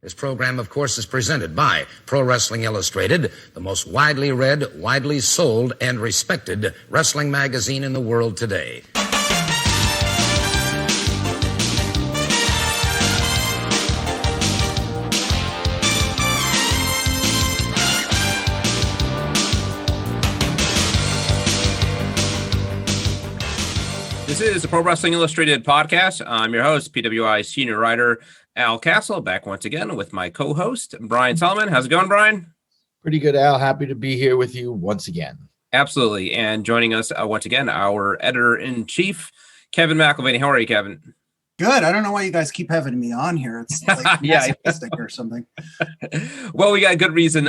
This program, of course, is presented by Pro Wrestling Illustrated, the most widely read, widely sold, and respected wrestling magazine in the world today. This is the Pro Wrestling Illustrated podcast. I'm your host, PWI senior writer Al Castle, back once again with my co-host, Brian Solomon. How's it going, Brian? Pretty good, Al. Happy to be here with you once again. Absolutely. And joining us once again, our editor-in-chief, Kevin McElvaney. How are you, Kevin? Good. I don't know why you guys keep having me on here. It's like masochistic or something. Well, we got a good reason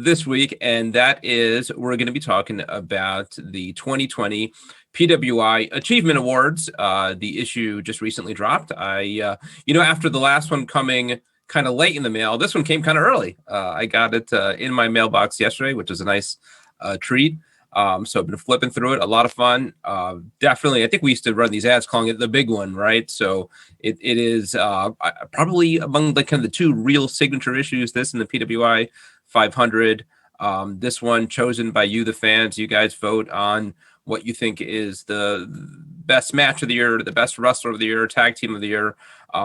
this week, and that is we're going to be talking about the 2020 PWI Achievement Awards. The issue just recently dropped. After the last one coming kind of late in the mail, this one came kind of early. I got it in my mailbox yesterday, which was a nice treat. So I've been flipping through it. A lot of fun. Definitely. I think we used to run these ads calling it the big one, right? So it is probably among the kind of the two real signature issues, this and the PWI 500. This one chosen by you, the fans. You guys vote on what you think is the best match of the year, the best wrestler of the year, tag team of the year.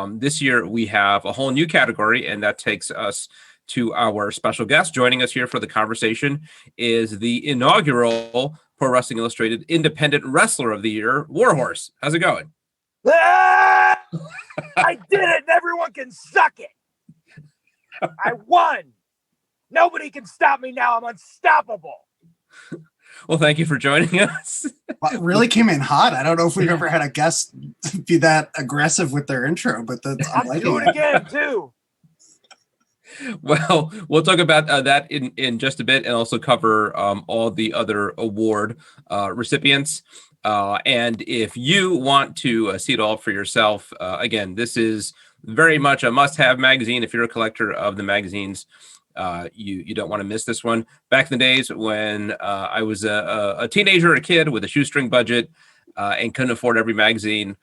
This year we have a whole new category, and that takes us to our special guest. Joining us here for the conversation is the inaugural Pro Wrestling Illustrated Independent Wrestler of the Year, WARHORSE. How's it going? I did it, and everyone can suck it. I won. Nobody can stop me now. I'm unstoppable. Well, thank you for joining us. Well, it really came in hot. I don't know if we've ever had a guest be that aggressive with their intro, but I'm doing it again, too. Well, we'll talk about that in just a bit, and also cover all the other award recipients. And if you want to see it all for yourself, again, this is very much a must-have magazine. If you're a collector of the magazines, you don't want to miss this one. Back in the days when I was a teenager, a kid with a shoestring budget and couldn't afford every magazine,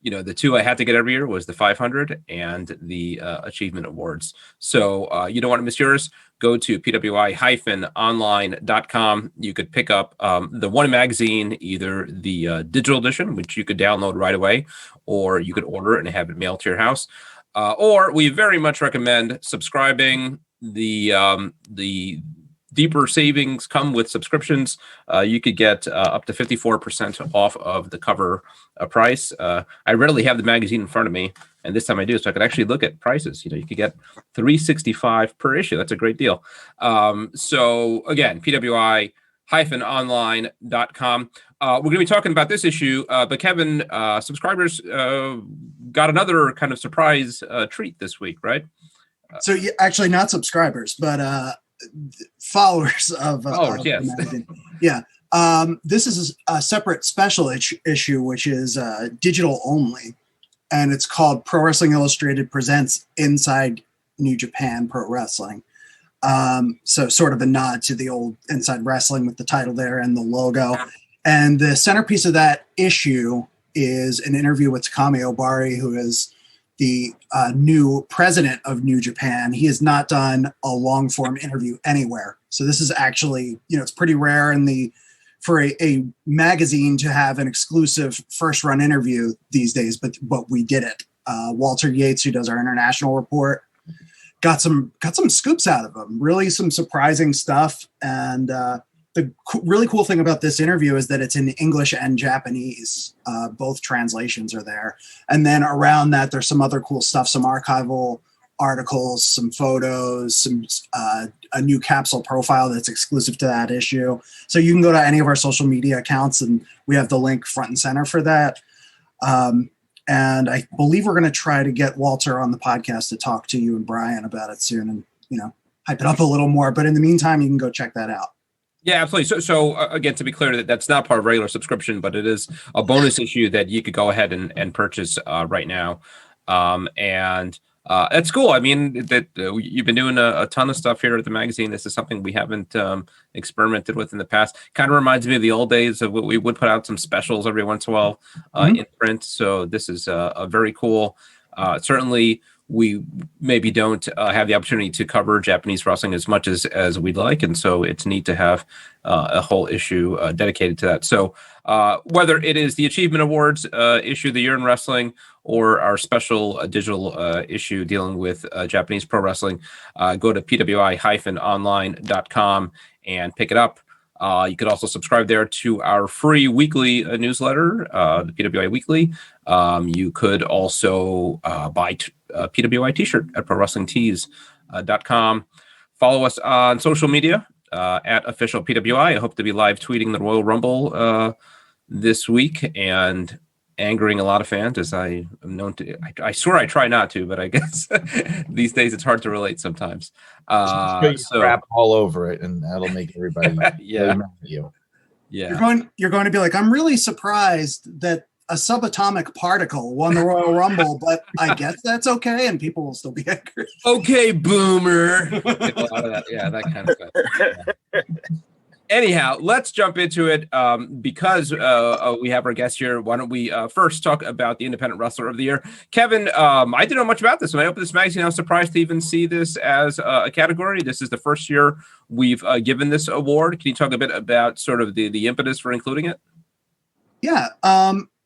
the two I had to get every year was the 500 and the Achievement Awards. So you don't want to miss yours. Go to PWI-online.com. You could pick up the one magazine, either the digital edition, which you could download right away, or you could order it and have it mailed to your house. Or we very much recommend subscribing. The deeper savings come with subscriptions. You could get up to 54% off of the cover price. I rarely have the magazine in front of me, and this time I do, so I could actually look at prices. You could get $365 per issue. That's a great deal. So again, PWI-online.com. We're going to be talking about this issue, but Kevin, subscribers got another kind of surprise treat this week, right? So actually not subscribers, but followers of yes. the magazine. Yeah. This is a separate special issue, which is digital only, and it's called Pro Wrestling Illustrated Presents Inside New Japan Pro Wrestling. So sort of a nod to the old Inside Wrestling with the title there and the logo. And the centerpiece of that issue is an interview with Takami Obari, who is the new president of New Japan. He has not done a long form interview anywhere. So this is actually, it's pretty rare for a magazine to have an exclusive first run interview these days, but we did it. Walter Yates, who does our international report, got some scoops out of him, really some surprising stuff. And the really cool thing about this interview is that it's in English and Japanese. Both translations are there. And then around that, there's some other cool stuff, some archival articles, some photos, a new capsule profile that's exclusive to that issue. So you can go to any of our social media accounts, and we have the link front and center for that. And I believe we're going to try to get Walter on the podcast to talk to you and Brian about it soon and, hype it up a little more. But in the meantime, you can go check that out. Yeah, absolutely. So again, to be clear, that's not part of regular subscription, but it is a bonus issue that you could go ahead and purchase right now. And it's cool. I mean, that you've been doing a ton of stuff here at the magazine. This is something we haven't experimented with in the past. Kind of reminds me of the old days of what we would put out some specials every once in a while in print. So this is a very cool. Certainly we maybe don't have the opportunity to cover Japanese wrestling as much as we'd like. And so it's neat to have a whole issue dedicated to that. So whether it is the Achievement Awards issue of the year in wrestling or our special digital issue dealing with Japanese pro wrestling, go to pwi-online.com and pick it up. You could also subscribe there to our free weekly newsletter, the PWI Weekly. You could also buy a PWI t-shirt at prowrestlingtees.com. Follow us on social media at official PWI. I hope to be live tweeting the Royal Rumble this week and angering a lot of fans, as I am known to. I swear I try not to, but I guess these days it's hard to relate sometimes. So crap all over it, and that'll make everybody yeah. really mad at you. Yeah, You're going to be like, I'm really surprised that a subatomic particle won the Royal Rumble, but I guess that's okay, and people will still be angry. Okay, boomer. That kind of stuff. Yeah. Anyhow, let's jump into it because we have our guest here. Why don't we first talk about the Independent Wrestler of the Year? Kevin, I didn't know much about this. When I opened this magazine, I was surprised to even see this as a category. This is the first year we've given this award. Can you talk a bit about sort of the impetus for including it? Yeah.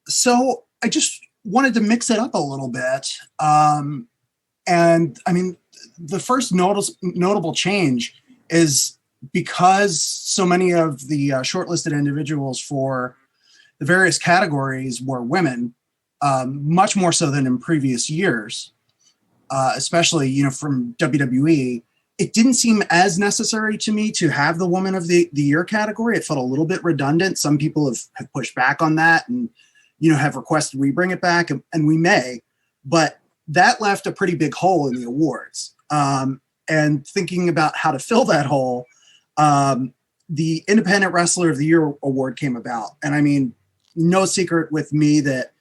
So I just wanted to mix it up a little bit. And I mean, the first notable change is because so many of the shortlisted individuals for the various categories were women, much more so than in previous years, especially, from WWE, it didn't seem as necessary to me to have the Woman of the Year category. It felt a little bit redundant. Some people have pushed back on that and, have requested we bring it back, and we may, but that left a pretty big hole in the awards. And thinking about how to fill that hole, the Independent Wrestler of the Year award came about. And I mean, no secret with me that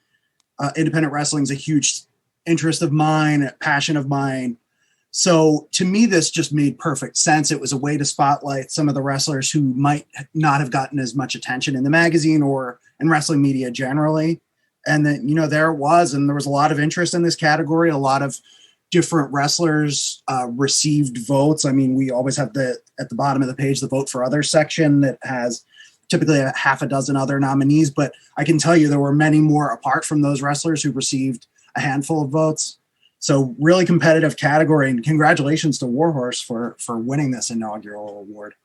independent wrestling is a huge interest of mine, a passion of mine. So to me, this just made perfect sense. It was a way to spotlight some of the wrestlers who might not have gotten as much attention in the magazine or in wrestling media generally. And then, there it was. And there was a lot of interest in this category. A lot of different wrestlers received votes. I mean, we always have at the bottom of the page, the vote for others section that has typically a half a dozen other nominees. But I can tell you there were many more apart from those wrestlers who received a handful of votes. So really competitive category, and congratulations to WARHORSE for winning this inaugural award.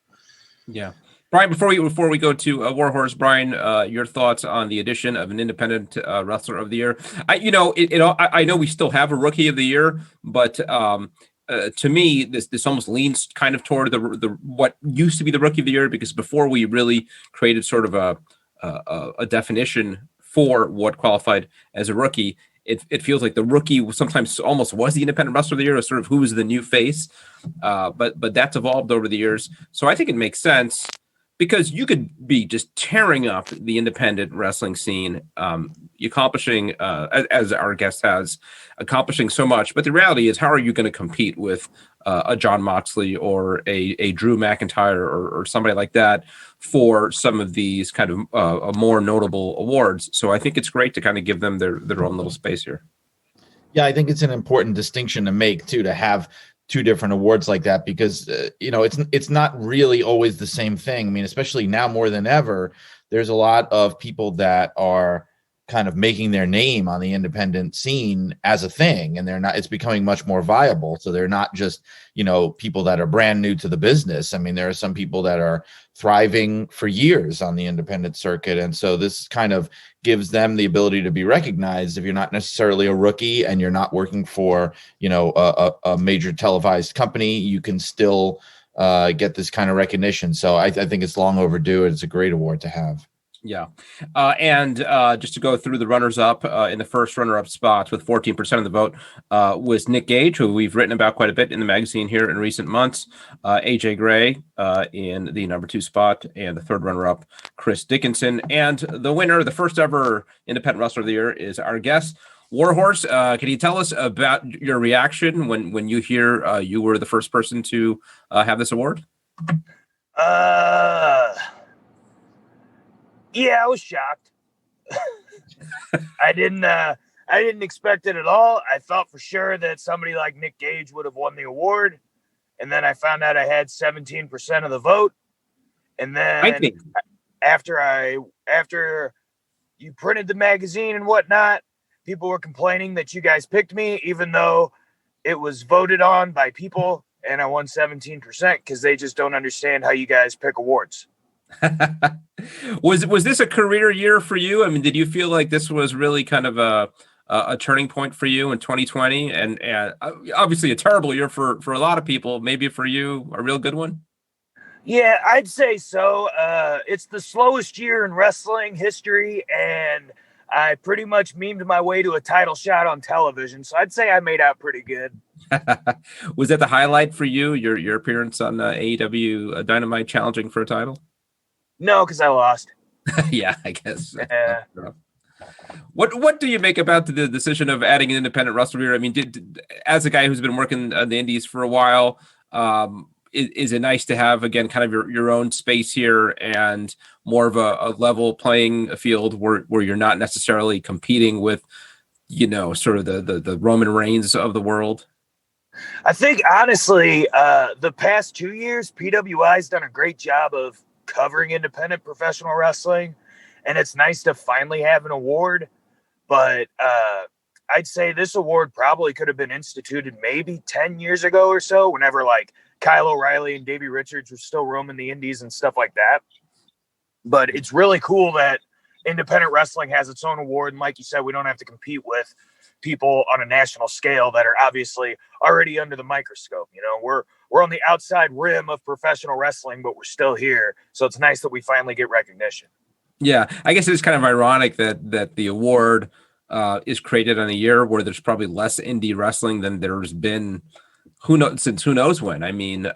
Yeah. Brian, before we go to WARHORSE, Brian, your thoughts on the addition of an Independent Wrestler of the Year? I know we still have a Rookie of the Year, but to me, this almost leans kind of toward the what used to be the Rookie of the Year, because before we really created sort of a definition for what qualified as a rookie, it feels like the rookie sometimes almost was the Independent Wrestler of the Year, or sort of who was the new face. But that's evolved over the years. So I think it makes sense, because you could be just tearing up the independent wrestling scene, accomplishing, as our guest has, accomplishing so much. But the reality is, how are you going to compete with a John Moxley or a Drew McIntyre or somebody like that for some of these kind of more notable awards? So I think it's great to kind of give them their own little space here. Yeah, I think it's an important distinction to make, too, to have two different awards like that, because it's not really always the same thing. I mean, especially now more than ever, there's a lot of people that are kind of making their name on the independent scene as a thing, and it's becoming much more viable. So they're not just, people that are brand new to the business. I mean, there are some people that are thriving for years on the independent circuit. And so this kind of gives them the ability to be recognized. If you're not necessarily a rookie and you're not working for, a major televised company, you can still get this kind of recognition. So I think it's long overdue. It's a great award to have. Yeah. And just to go through the runners-up, in the first runner-up spots with 14% of the vote was Nick Gage, who we've written about quite a bit in the magazine here in recent months, AJ Gray in the number 2 spot, and the third runner-up, Chris Dickinson. And the winner, the first ever Independent Wrestler of the Year, is our guest, WARHORSE. Can you tell us about your reaction when you hear you were the first person to have this award? Yeah, I was shocked. I I didn't expect it at all. I thought for sure that somebody like Nick Gage would have won the award. And then I found out I had 17% of the vote. And then after you printed the magazine and whatnot, people were complaining that you guys picked me, even though it was voted on by people and I won 17% because they just don't understand how you guys pick awards. Was this a career year for you? I mean, did you feel like this was really kind of a turning point for you in 2020? And obviously a terrible year for a lot of people, maybe for you, a real good one? Yeah, I'd say so. It's the slowest year in wrestling history, and I pretty much memed my way to a title shot on television. So I'd say I made out pretty good. Was that the highlight for you, your appearance on AEW Dynamite challenging for a title? No, because I lost. Yeah, I guess. Yeah. What do you make about the decision of adding an independent wrestler here? I mean, as a guy who's been working on the indies for a while, is it nice to have, again, kind of your own space here and more of a level playing field where you're not necessarily competing with, sort of the Roman Reigns of the world? I think, honestly, the past 2 years, PWI's done a great job of covering independent professional wrestling, and it's nice to finally have an award. But I'd say this award probably could have been instituted maybe 10 years ago or so, whenever like Kyle O'Reilly and Davey Richards were still roaming the indies and stuff like that. But it's really cool that independent wrestling has its own award. And like you said, we don't have to compete with people on a national scale that are obviously already under the microscope. We're on the outside rim of professional wrestling, but we're still here. So it's nice that we finally get recognition. Yeah, I guess it's kind of ironic that the award is created on a year where there's probably less indie wrestling than there's been who knows when. I mean,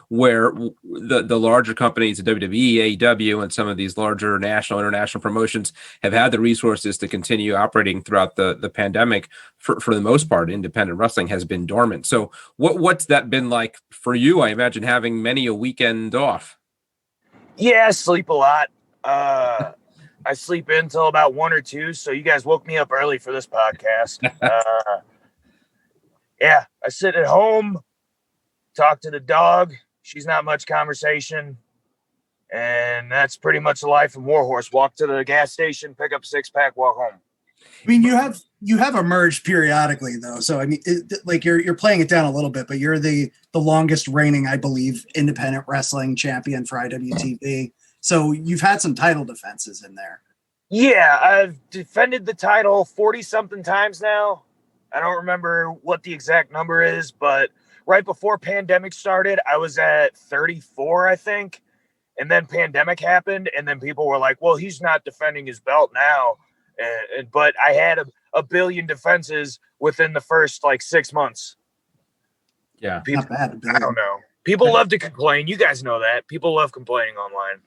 where the larger companies, the WWE, AEW, and some of these larger national, international promotions have had the resources to continue operating throughout the pandemic. For the most part, independent wrestling has been dormant. So what's that been like for you? I imagine having many a weekend off. Yeah, I sleep a lot. I sleep in until about 1 or 2. So you guys woke me up early for this podcast. Yeah, I sit at home, talk to the dog. She's not much conversation. And that's pretty much the life of Warhorse. Walk to the gas station, pick up 6-pack, walk home. I mean, you have emerged periodically, though. So, I mean, you're playing it down a little bit, but you're the longest reigning, I believe, independent wrestling champion for IWTV. So you've had some title defenses in there. Yeah, I've defended the title 40-something times now. I don't remember what the exact number is, but right before pandemic started, I was at 34, I think. And then pandemic happened, and then people were like, well, he's not defending his belt now. But I had a billion defenses within the first, 6 months. Yeah. People, not bad. I don't know. People love to complain. You guys know that. People love complaining online.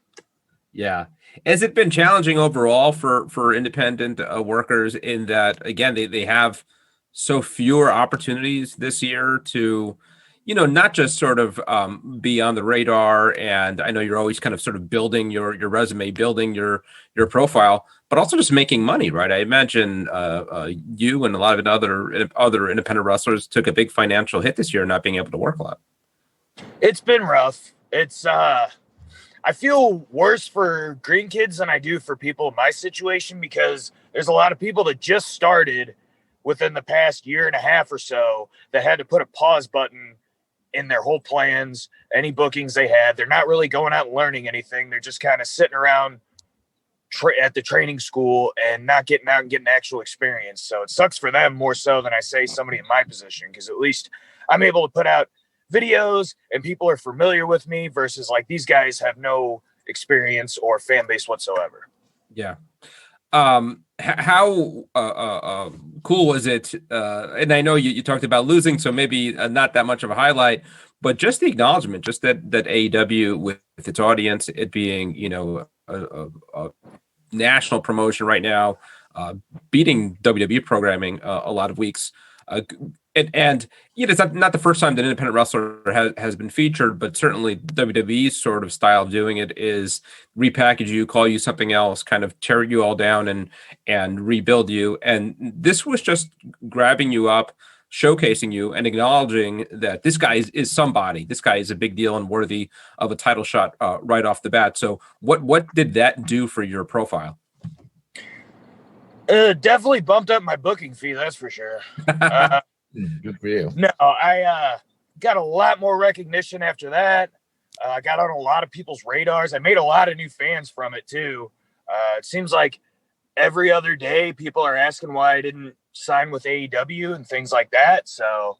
Yeah. Has it been challenging overall for independent workers in that, again, they have so fewer opportunities this year to, not just sort of be on the radar. And I know you're always kind of sort of building your resume, building your profile, but also just making money, right? I imagine you and a lot of other independent wrestlers took a big financial hit this year, not being able to work a lot. It's been rough. It's I feel worse for green kids than I do for people in my situation, because there's a lot of people that just started within the past year and a half or so that had to put a pause button in their whole plans, any bookings they had. They're not really going out and learning anything. They're just kind of sitting around at the training school and not getting out and getting actual experience. So it sucks for them more so than I say somebody in my position, because at least I'm able to put out videos and people are familiar with me versus these guys have no experience or fan base whatsoever. Yeah. How cool was it? And I know you talked about losing, so maybe not that much of a highlight, but just the acknowledgement, just that AEW with its audience, it being, a national promotion right now, beating WWE programming a lot of weeks. And it's not the first time that an independent wrestler has been featured, but certainly WWE's sort of style of doing it is repackage you, call you something else, kind of tear you all down and rebuild you. And this was just grabbing you up, showcasing you, and acknowledging that this guy is somebody. This guy is a big deal and worthy of a title shot right off the bat. So what did that do for your profile? Definitely bumped up my booking fee, that's for sure. Good for you. No, I got a lot more recognition after that. I got on a lot of people's radars. I made a lot of new fans from it too. It seems like every other day people are asking why I didn't sign with AEW and things like that. So,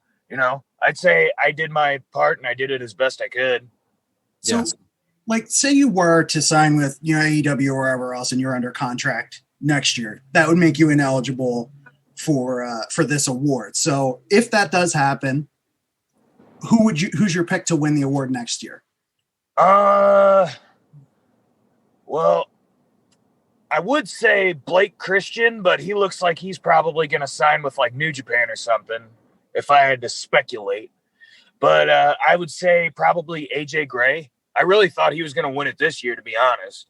I'd say I did my part and I did it as best I could. So, like, say you were to sign with AEW or wherever else, and you're under contract next year, that would make you ineligible for this award. So if that does happen, who's your pick to win the award next year? Well, I would say Blake Christian, but he looks like he's probably going to sign with like New Japan or something if I had to speculate. But I would say probably AJ Gray. I really thought he was going to win it this year, to be honest.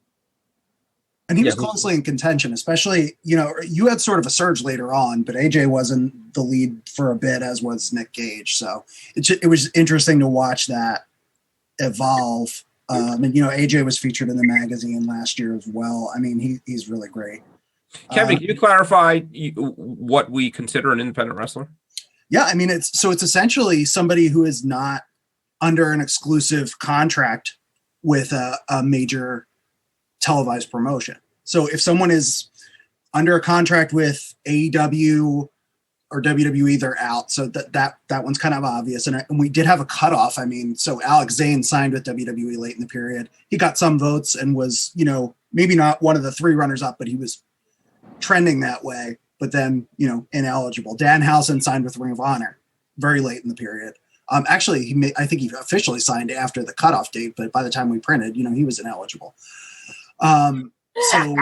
And he was closely in contention, especially, you had sort of a surge later on, but AJ wasn't the lead for a bit, as was Nick Gage. So it was interesting to watch that evolve. And, AJ was featured in the magazine last year as well. I mean, he's really great. Kevin, can you clarify what we consider an independent wrestler? Yeah, I mean, it's essentially somebody who is not under an exclusive contract with a major televised promotion. So if someone is under a contract with AEW or WWE, they're out. So that one's kind of obvious. And we did have a cutoff. I mean, so Alex Zane signed with WWE late in the period. He got some votes and was, maybe not one of the 3 runners up, but he was trending that way. But then, ineligible. Danhausen signed with Ring of Honor very late in the period. Actually, I think he officially signed after the cutoff date, but by the time we printed, he was ineligible. So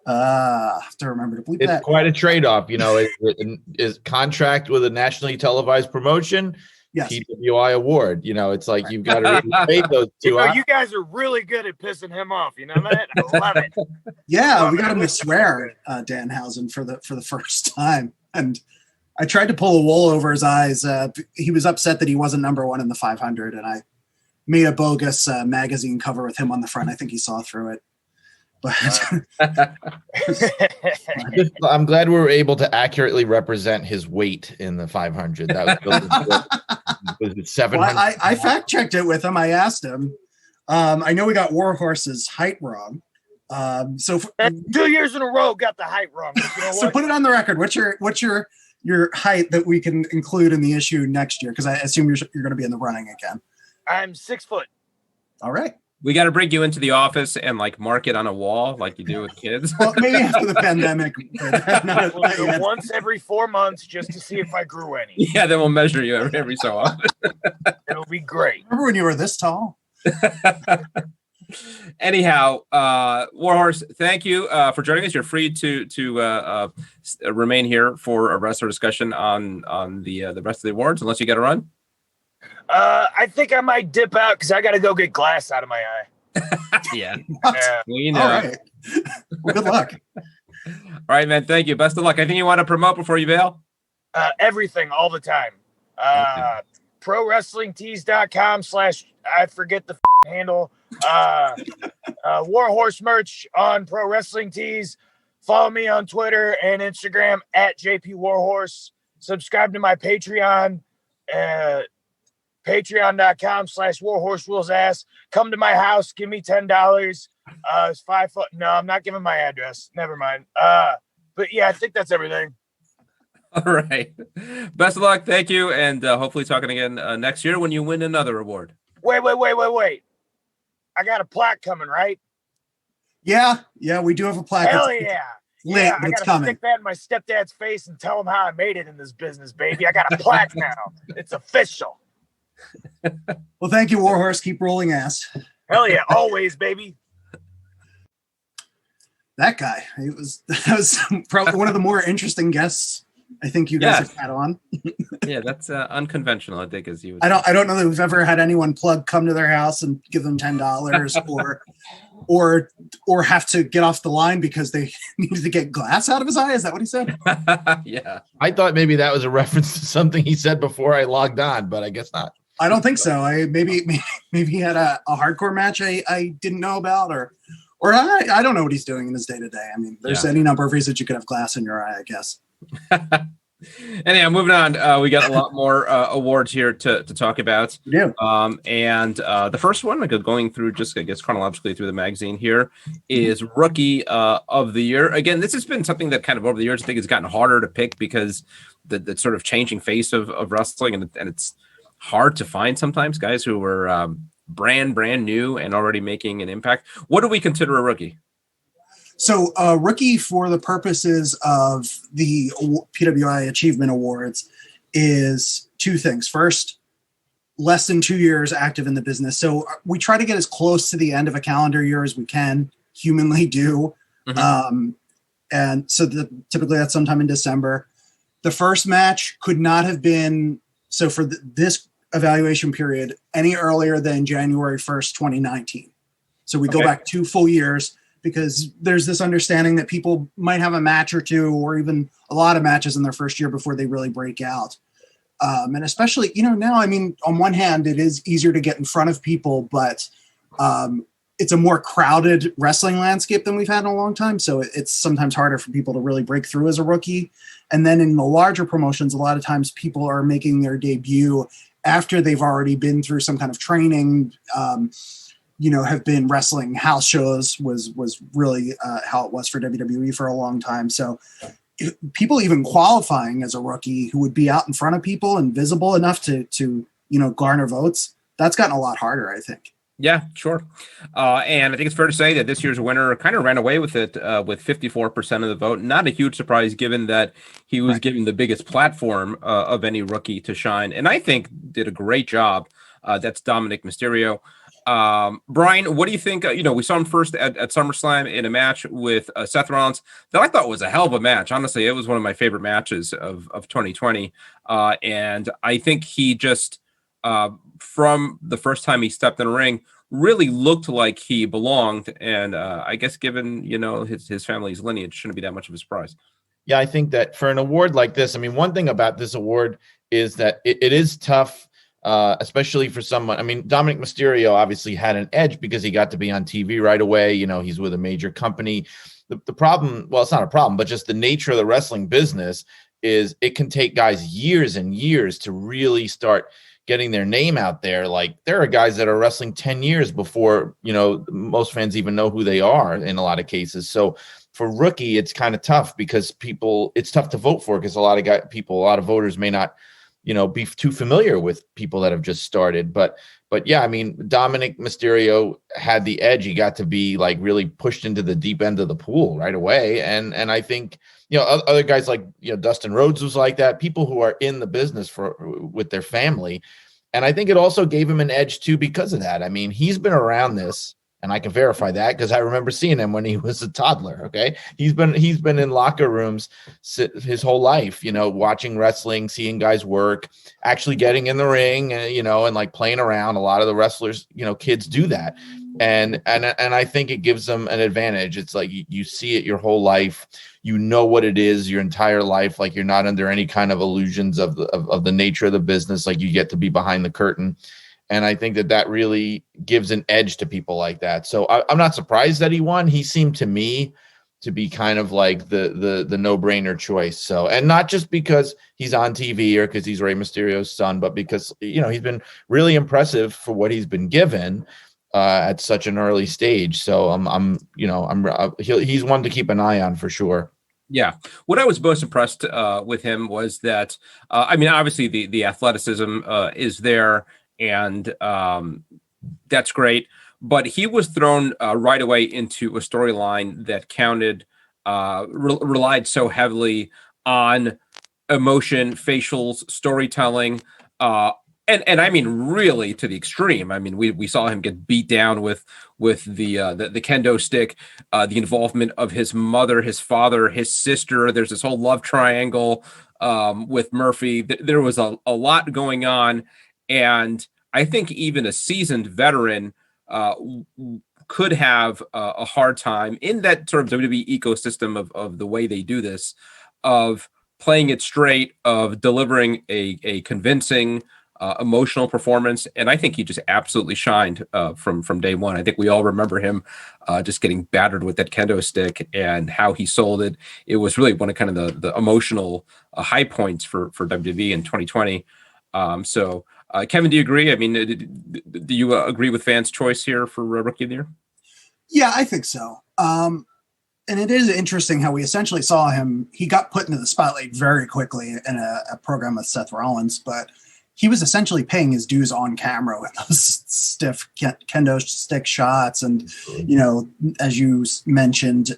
have to remember to bleep that. It's quite a trade-off, is contract with a nationally televised promotion. Yes. PWI award. It's like you've got to really pay those two. You guys are really good at pissing him off. You know that? I love it. Yeah, we got him to swear Danhausen for the first time, and I tried to pull the wool over his eyes. He was upset that he wasn't number 1 in the 500, and I made a bogus magazine cover with him on the front. I think he saw through it. But I'm glad we were able to accurately represent his weight in the 500. That was it 700. Well, I fact checked it with him. I asked him. I know we got Warhorse's height wrong. So 2 years in a row got the height wrong. So put it on the record. What's your height that we can include in the issue next year? Because I assume you're going to be in the running again. I'm 6 foot. All right. We got to bring you into the office and mark it on a wall like you do with kids. Well, maybe after the pandemic. Once every 4 months just to see if I grew any. Yeah, then we'll measure you every so often. It'll be great. Remember when you were this tall? Anyhow, Warhorse, thank you for joining us. You're free to remain here for a wrestler discussion on the rest of the awards, unless you got to run. I think I might dip out because I got to go get glass out of my eye. Yeah. We know. All right. Well, good luck. All right, man. Thank you. Best of luck. Anything you want to promote before you bail? Everything, all the time. Okay. ProWrestlingTees.com / I forget the handle. Warhorse merch on Pro Wrestling Tees. Follow me on Twitter and Instagram at JP Warhorse. Subscribe to my Patreon. Patreon.com / Warhorse Rules Ass. Come to my house. Give me $10. It's 5 foot. No, I'm not giving my address. Never mind. But yeah, I think that's everything. All right. Best of luck. Thank you. And hopefully talking again next year when you win another award. Wait. I got a plaque coming, right? Yeah, we do have a plaque. Hell yeah. Yeah, I got to stick that in my stepdad's face and tell him how I made it in this business, baby. I got a plaque now. It's official. Well, thank you, Warhorse. Keep rolling ass. Hell yeah. Always, baby. That guy. That was probably one of the more interesting guests I think you guys have had on. Yeah, that's unconventional, I think, as you. I don't know that we've ever had anyone come to their house and give them $10 or have to get off the line because they needed to get glass out of his eye. Is that what he said? Yeah. I thought maybe that was a reference to something he said before I logged on, but I guess not. I don't think so. Maybe he had a hardcore match I didn't know about, or I don't know what he's doing in his day to day. I mean, there's any number of reasons you could have glass in your eye, I guess. Anyhow, moving on. We got a lot more awards here to talk about. Yeah. And the first one, going through just, I guess, chronologically through the magazine here, is Rookie of the Year. Again, this has been something that kind of over the years I think has gotten harder to pick because the sort of changing face of wrestling, and it's hard to find sometimes guys who were brand new and already making an impact. What do we consider a rookie? So rookie, for the purposes of the PWI Achievement Awards, is two things. First, less than 2 years active in the business. So we try to get as close to the end of a calendar year as we can humanly do. Mm-hmm. And so typically that's sometime in December. The first match could not have been, so for this evaluation period, any earlier than January 1st, 2019. So we go back 2 full years, because there's this understanding that people might have a match or two or even a lot of matches in their first year before they really break out. And especially, now, I mean, on one hand, it is easier to get in front of people, but it's a more crowded wrestling landscape than we've had in a long time. So it's sometimes harder for people to really break through as a rookie. And then in the larger promotions, a lot of times people are making their debut after they've already been through some kind of training, have been wrestling house shows was really how it was for WWE for a long time. So people even qualifying as a rookie who would be out in front of people and visible enough to garner votes, that's gotten a lot harder, I think. Yeah, sure. And I think it's fair to say that this year's winner kind of ran away with it with 54% of the vote. Not a huge surprise given that he was given the biggest platform of any rookie to shine. And I think did a great job. That's Dominic Mysterio. Brian, what do you think? We saw him first at SummerSlam in a match with Seth Rollins that I thought was a hell of a match. Honestly, it was one of my favorite matches of 2020. And I think he just, from the first time he stepped in the ring, really looked like he belonged. And I guess given, his family's lineage, shouldn't be that much of a surprise. Yeah, I think that for an award like this, I mean, one thing about this award is that it is tough. Especially for someone, I mean, Dominic Mysterio obviously had an edge because he got to be on TV right away. He's with a major company. The problem, well, it's not a problem, but just the nature of the wrestling business is it can take guys years and years to really start getting their name out there. Like there are guys that are wrestling 10 years before, most fans even know who they are in a lot of cases. So for rookie, it's kind of tough because it's tough to vote for because a lot of voters may not be too familiar with people that have just started. But yeah, I mean, Dominic Mysterio had the edge. He got to be like really pushed into the deep end of the pool right away. And I think, other guys like, Dustin Rhodes was like that, people who are in the business with their family. And I think it also gave him an edge too, because of that. I mean, he's been around this, and I can verify that because I remember seeing him when he was a toddler. Okay. He's been in locker rooms his whole life, watching wrestling, seeing guys work, actually getting in the ring, and like playing around. A lot of the wrestlers, kids do that. And I think it gives them an advantage. It's like you see it your whole life, what it is your entire life. Like you're not under any kind of illusions of the nature of the business. Like you get to be behind the curtain. And I think that really gives an edge to people like that. So I'm not surprised that he won. He seemed to me to be kind of like the no-brainer choice. So, and not just because he's on TV or because he's Rey Mysterio's son, but because, he's been really impressive for what he's been given at such an early stage. So he's one to keep an eye on for sure. Yeah. What I was most impressed with him was that, obviously the athleticism is there. And that's great. But he was thrown right away into a storyline that relied so heavily on emotion, facials, storytelling, And I mean, really to the extreme. I mean, we saw him get beat down with the kendo stick, the involvement of his mother, his father, his sister. There's this whole love triangle with Murphy. There was a lot going on, and I think even a seasoned veteran could have a hard time in that sort of WWE ecosystem of the way they do this, of playing it straight, of delivering a convincing, emotional performance. And I think he just absolutely shined from day one. I think we all remember him just getting battered with that kendo stick and how he sold it. It was really one of kind of the emotional high points for WWE in 2020. So Kevin, do you agree? I mean, do you agree with fans' choice here for Rookie of the Year? Yeah, I think so. And it is interesting how we essentially saw him. He got put into the spotlight very quickly in a program with Seth Rollins, but he was essentially paying his dues on camera with those stiff kendo stick shots. And, as you mentioned,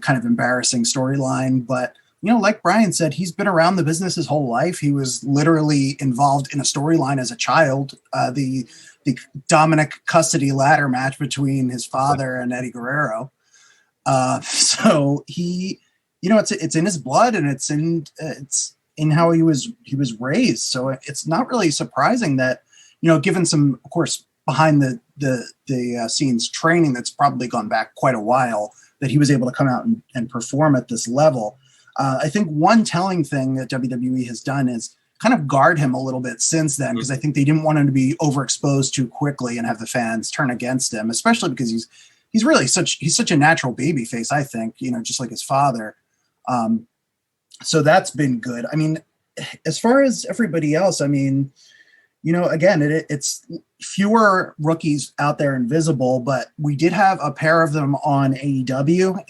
kind of embarrassing storyline. But, like Brian said, he's been around the business his whole life. He was literally involved in a storyline as a child. The Dominic custody ladder match between his father and Eddie Guerrero. So he, it's in his blood, and it's in how he was raised. So it's not really surprising that, given some, of course, behind the scenes training that's probably gone back quite a while, that he was able to come out and perform at this level. I think one telling thing that WWE has done is kind of guard him a little bit since then, because I think they didn't want him to be overexposed too quickly and have the fans turn against him, especially because he's really such a natural baby face, I think, just like his father. So that's been good. I mean, as far as everybody else, I mean, again, it's fewer rookies out there invisible, but we did have a pair of them on AEW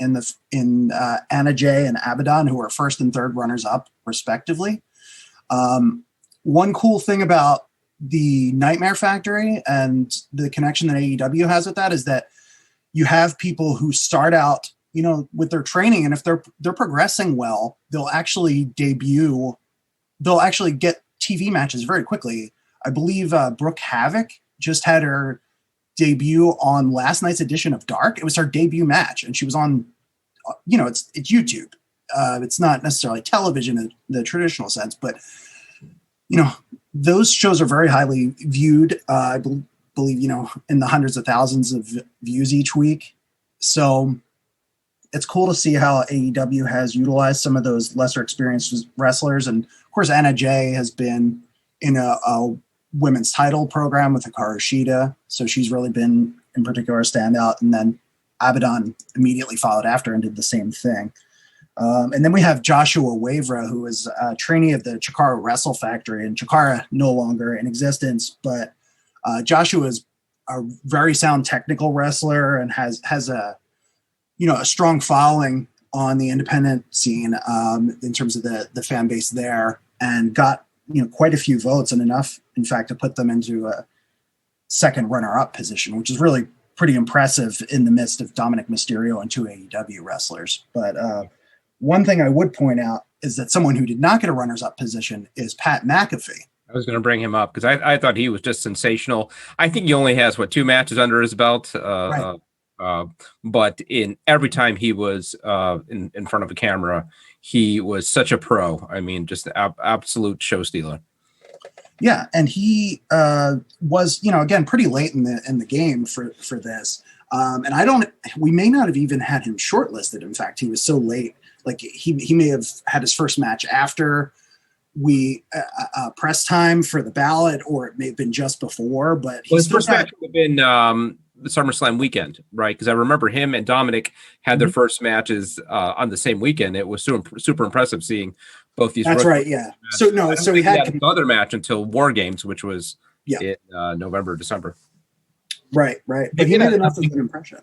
in Anna Jay and Abaddon, who were first and third runners up respectively. One cool thing about the Nightmare Factory and the connection that AEW has with that is that you have people who start out, with their training, and if they're progressing well, they'll actually get TV matches very quickly. I believe Brooke Havoc just had her debut on last night's edition of Dark. It was her debut match, and she was on, it's YouTube. It's not necessarily television in the traditional sense, but those shows are very highly viewed. I believe, in the hundreds of thousands of views each week. So it's cool to see how AEW has utilized some of those lesser experienced wrestlers. And of course, Anna Jay has been in a women's title program with Hikaru Shida. So she's really been in particular a standout. And then Abaddon immediately followed after and did the same thing. And then we have Joshua Wavra, who is a trainee of the Chikara Wrestle Factory, and Chikara no longer in existence, but Joshua is a very sound technical wrestler and has a strong following on the independent scene in terms of the fan base there, and got quite a few votes, and enough, in fact, to put them into a second runner-up position, which is really pretty impressive in the midst of Dominic Mysterio and two AEW wrestlers. But one thing I would point out is that someone who did not get a runners-up position is Pat McAfee. I was going to bring him up because I thought he was just sensational. I think he only has 2 matches under his belt, Right. But in every time he was in front of a camera, he was such a pro. I mean, just an absolute show stealer. Yeah, and he was, again, pretty late in the game for this. And we may not have even had him shortlisted. In fact, he was so late. Like he may have had his first match after we press time for the ballot, or it may have been just before. But his first match would have been the SummerSlam weekend, right? Because I remember him and Dominic had their first matches on the same weekend. It was super impressive seeing both these. That's right. Yeah. Matches. So he had another match until War Games, which was in November, December. Right. But he made enough of an impression.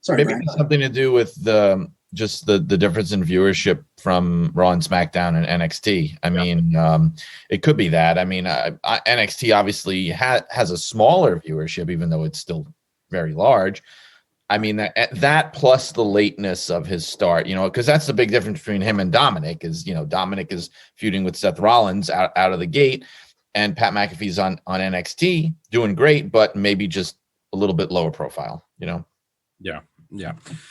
Sorry, maybe Brian. it has something to do with the difference in viewership from Raw and SmackDown and NXT. I mean, it could be that. I mean, NXT obviously has a smaller viewership, even though it's still very large. I mean, that plus the lateness of his start, because that's the big difference between him and Dominic is, Dominic is feuding with Seth Rollins out of the gate. and Pat McAfee's on NXT doing great, but maybe just a little bit lower profile, Yeah.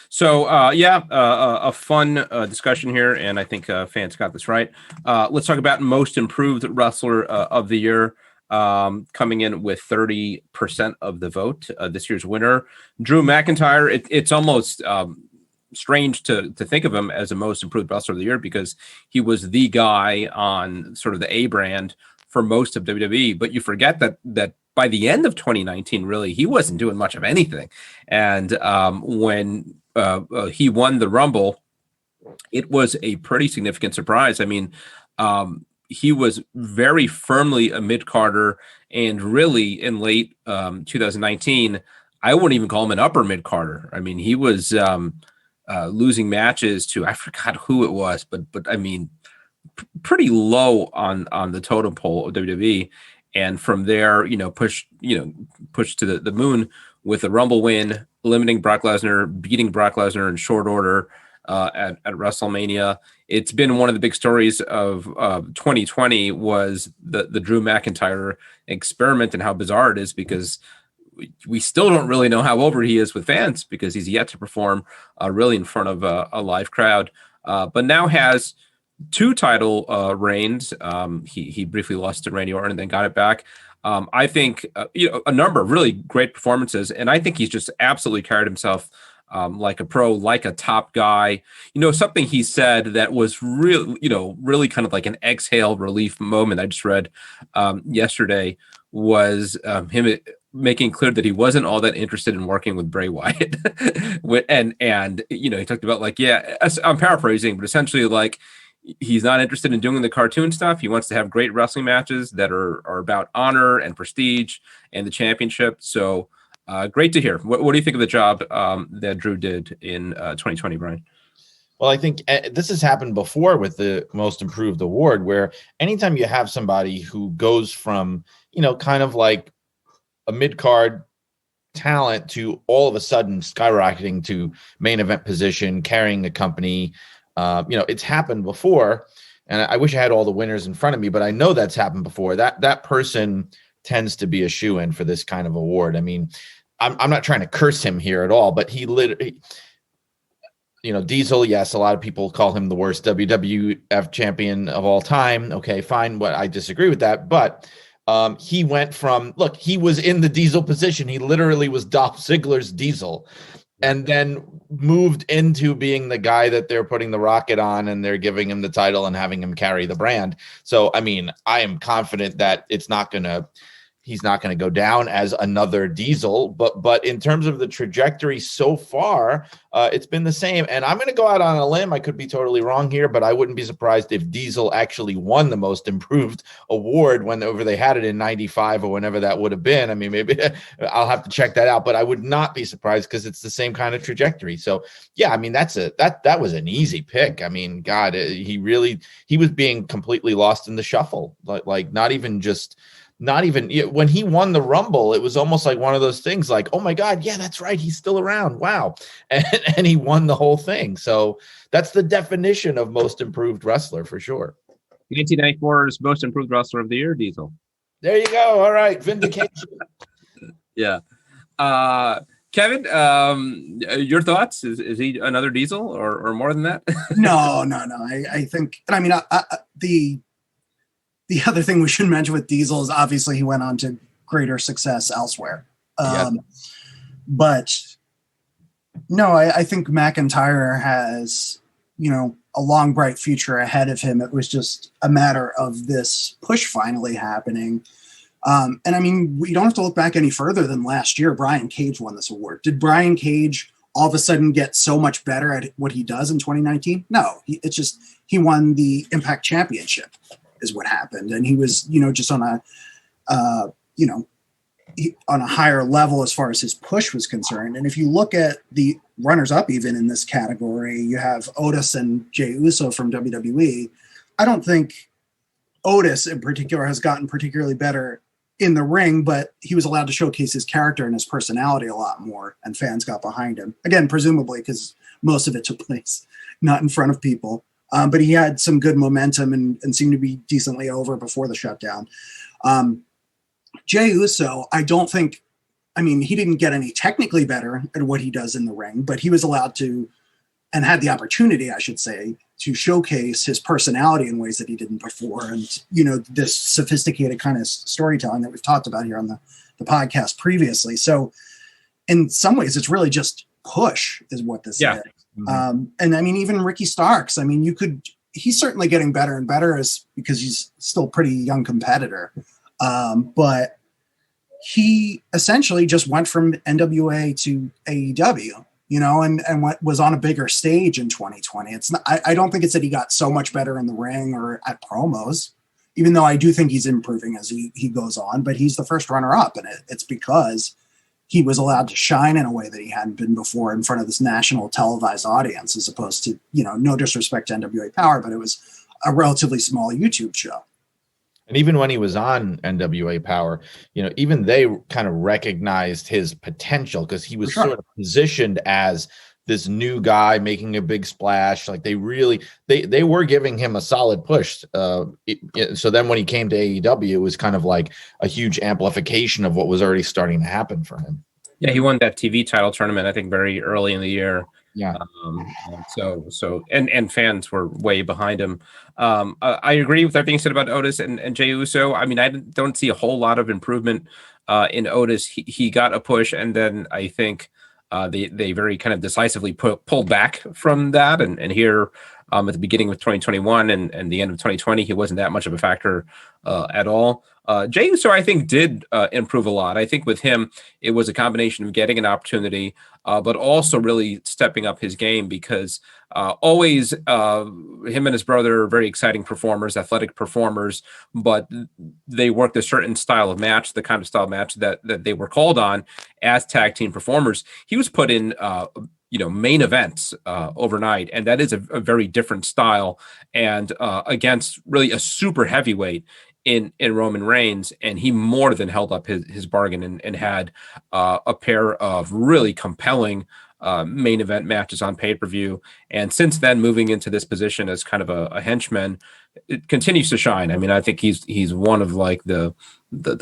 So, a fun discussion here, and I think fans got this right. Let's talk about most improved wrestler of the year. Coming in with 30% of the vote. This year's winner, Drew McIntyre. It's almost strange to think of him as a most improved wrestler of the year because he was the guy on sort of the A brand for most of WWE. But you forget that by the end of 2019, really, he wasn't doing much of anything. And when he won the Rumble, it was a pretty significant surprise. I mean, he was very firmly a mid-carder, and really in late 2019, I wouldn't even call him an upper mid-carder. I mean, he was losing matches to, I forgot who it was, but I mean, pretty low on the totem pole of WWE. And from there, push to the moon with a Rumble win, eliminating Brock Lesnar, beating Brock Lesnar in short order at WrestleMania. It's been one of the big stories of 2020 was the Drew McIntyre experiment and how bizarre it is because we still don't really know how over he is with fans because he's yet to perform really in front of a live crowd, but now has 2 title reigns. He briefly lost to Randy Orton and then got it back. I think a number of really great performances, and I think he's just absolutely carried himself like a pro, like a top guy. Something he said that was really kind of like an exhale relief moment I just read yesterday was him making clear that he wasn't all that interested in working with Bray Wyatt. and he talked about I'm paraphrasing, but essentially like he's not interested in doing the cartoon stuff. He wants to have great wrestling matches that are about honor and prestige and the championship. So great to hear. What do you think of the job that Drew did in 2020, Brian? Well, I think this has happened before with the Most Improved Award, where anytime you have somebody who goes from, kind of like a mid-card talent to all of a sudden skyrocketing to main event position, carrying the company, it's happened before. And I wish I had all the winners in front of me, but I know that's happened before. That person tends to be a shoo-in for this kind of award. I mean, I'm not trying to curse him here at all, but he literally, Diesel, yes, a lot of people call him the worst WWF champion of all time. Okay, fine. But I disagree with that. But he went from, he was in the Diesel position. He literally was Dolph Ziggler's Diesel, and then moved into being the guy that they're putting the rocket on and they're giving him the title and having him carry the brand. So, I mean, I am confident that he's not going to go down as another Diesel, but in terms of the trajectory so far, it's been the same. And I'm going to go out on a limb. I could be totally wrong here, but I wouldn't be surprised if Diesel actually won the Most Improved Award whenever they had it in 95 or whenever that would have been. I mean, maybe I'll have to check that out, but I would not be surprised because it's the same kind of trajectory. So yeah, I mean, that was an easy pick. I mean, God, he was being completely lost in the shuffle. Like not even when he won the Rumble, it was almost like one of those things like, oh my God, yeah, that's right. He's still around. Wow. And he won the whole thing. So that's the definition of most improved wrestler for sure. 1994's most improved wrestler of the year, Diesel. There you go. All right. Vindication. Yeah. Kevin, your thoughts? Is he another Diesel or more than that? No. I think, the other thing we should mention with Diesel is obviously he went on to greater success elsewhere. But no, I think McIntyre has, a long, bright future ahead of him. It was just a matter of this push finally happening. And I mean, we don't have to look back any further than last year. Brian Cage won this award. Did Brian Cage all of a sudden get so much better at what he does in 2019? No, it's just he won the Impact Championship is what happened. And he was, just on a, on a higher level as far as his push was concerned. And if you look at the runners up, even in this category, you have Otis and Jey Uso from WWE. I don't think Otis in particular has gotten particularly better in the ring, but he was allowed to showcase his character and his personality a lot more, and fans got behind him. Again, presumably because most of it took place not in front of people. But he had some good momentum and seemed to be decently over before the shutdown. Jey Uso, I don't think, I mean, he didn't get any technically better at what he does in the ring, but he was allowed to, and had the opportunity, I should say, to showcase his personality in ways that he didn't before. And, you know, this sophisticated kind of storytelling that we've talked about here on the podcast previously. So in some ways, it's really just push is what this is. Mm-hmm. And I mean, even Ricky Starks, I mean, he's certainly getting better and better because he's still a pretty young competitor. But he essentially just went from NWA to AEW, you know, and was on a bigger stage in 2020. It's not, I don't think it's that he got so much better in the ring or at promos, even though I do think he's improving as he goes on, but he's the first runner up, and it's because he was allowed to shine in a way that he hadn't been before in front of this national televised audience, as opposed to, you know, no disrespect to NWA Power, but it was a relatively small YouTube show. And even when he was on NWA Power, you know, even they kind of recognized his potential because he was sort of positioned as this new guy making a big splash. Like they were giving him a solid push. So then when he came to AEW, it was kind of like a huge amplification of what was already starting to happen for him. Yeah, he won that TV title tournament, I think, very early in the year. Yeah. And fans were way behind him. I agree with everything said about Otis and Jey Uso. I mean, I don't see a whole lot of improvement in Otis. He got a push, and then I think they very kind of decisively pulled back from that. And here at the beginning of 2021 and the end of 2020, he wasn't that much of a factor at all. Jey Uso, I think, did improve a lot. I think with him, it was a combination of getting an opportunity, but also really stepping up his game because always him and his brother are very exciting performers, athletic performers, but they worked a certain style of match, the kind of style of match that they were called on as tag team performers. He was put in main events overnight, and that is a very different style, and against really a super heavyweight in Roman Reigns, and he more than held up his bargain and had a pair of really compelling main event matches on pay-per-view. And since then, moving into this position as kind of a henchman, it continues to shine. I mean, I think he's one of like the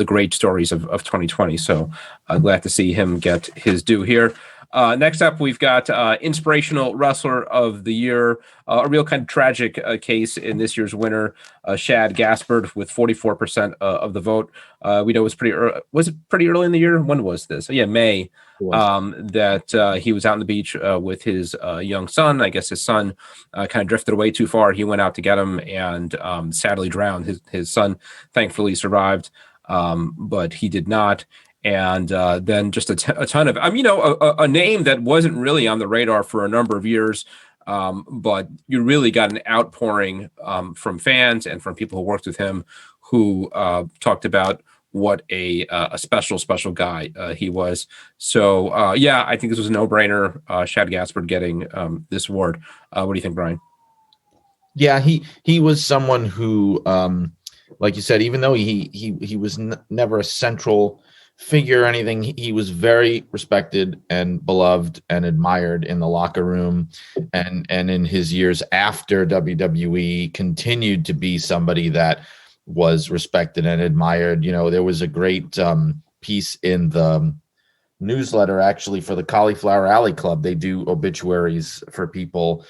great stories of 2020. So I'm glad to see him get his due here. Next up, we've got Inspirational Wrestler of the Year, a real kind of tragic case in this year's winner, Shad Gaspard, with 44% of the vote. We know it was pretty early. Was it pretty early in the year? When was this? Yeah, May. That he was out on the beach with his young son. I guess his son kind of drifted away too far. He went out to get him and sadly drowned. His son thankfully survived, but he did not. And then just a ton of, a name that wasn't really on the radar for a number of years, but you really got an outpouring from fans and from people who worked with him who talked about what a special guy he was. So, I think this was a no-brainer, Shad Gaspard getting this award. What do you think, Brian? Yeah, he was someone who, like you said, even though he was never a central figure or anything, he was very respected and beloved and admired in the locker room, and in his years after WWE continued to be somebody that was respected and admired. You know, there was a great piece in the newsletter actually for the Cauliflower Alley Club. They do obituaries for people,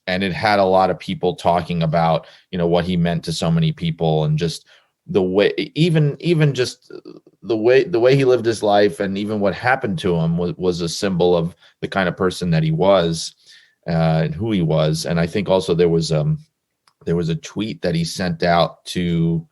and it had a lot of people talking about, you know, what he meant to so many people, and just the way, even just the way he lived his life, and even what happened to him was a symbol of the kind of person that he was and who he was. And I think also there was a tweet that he sent out to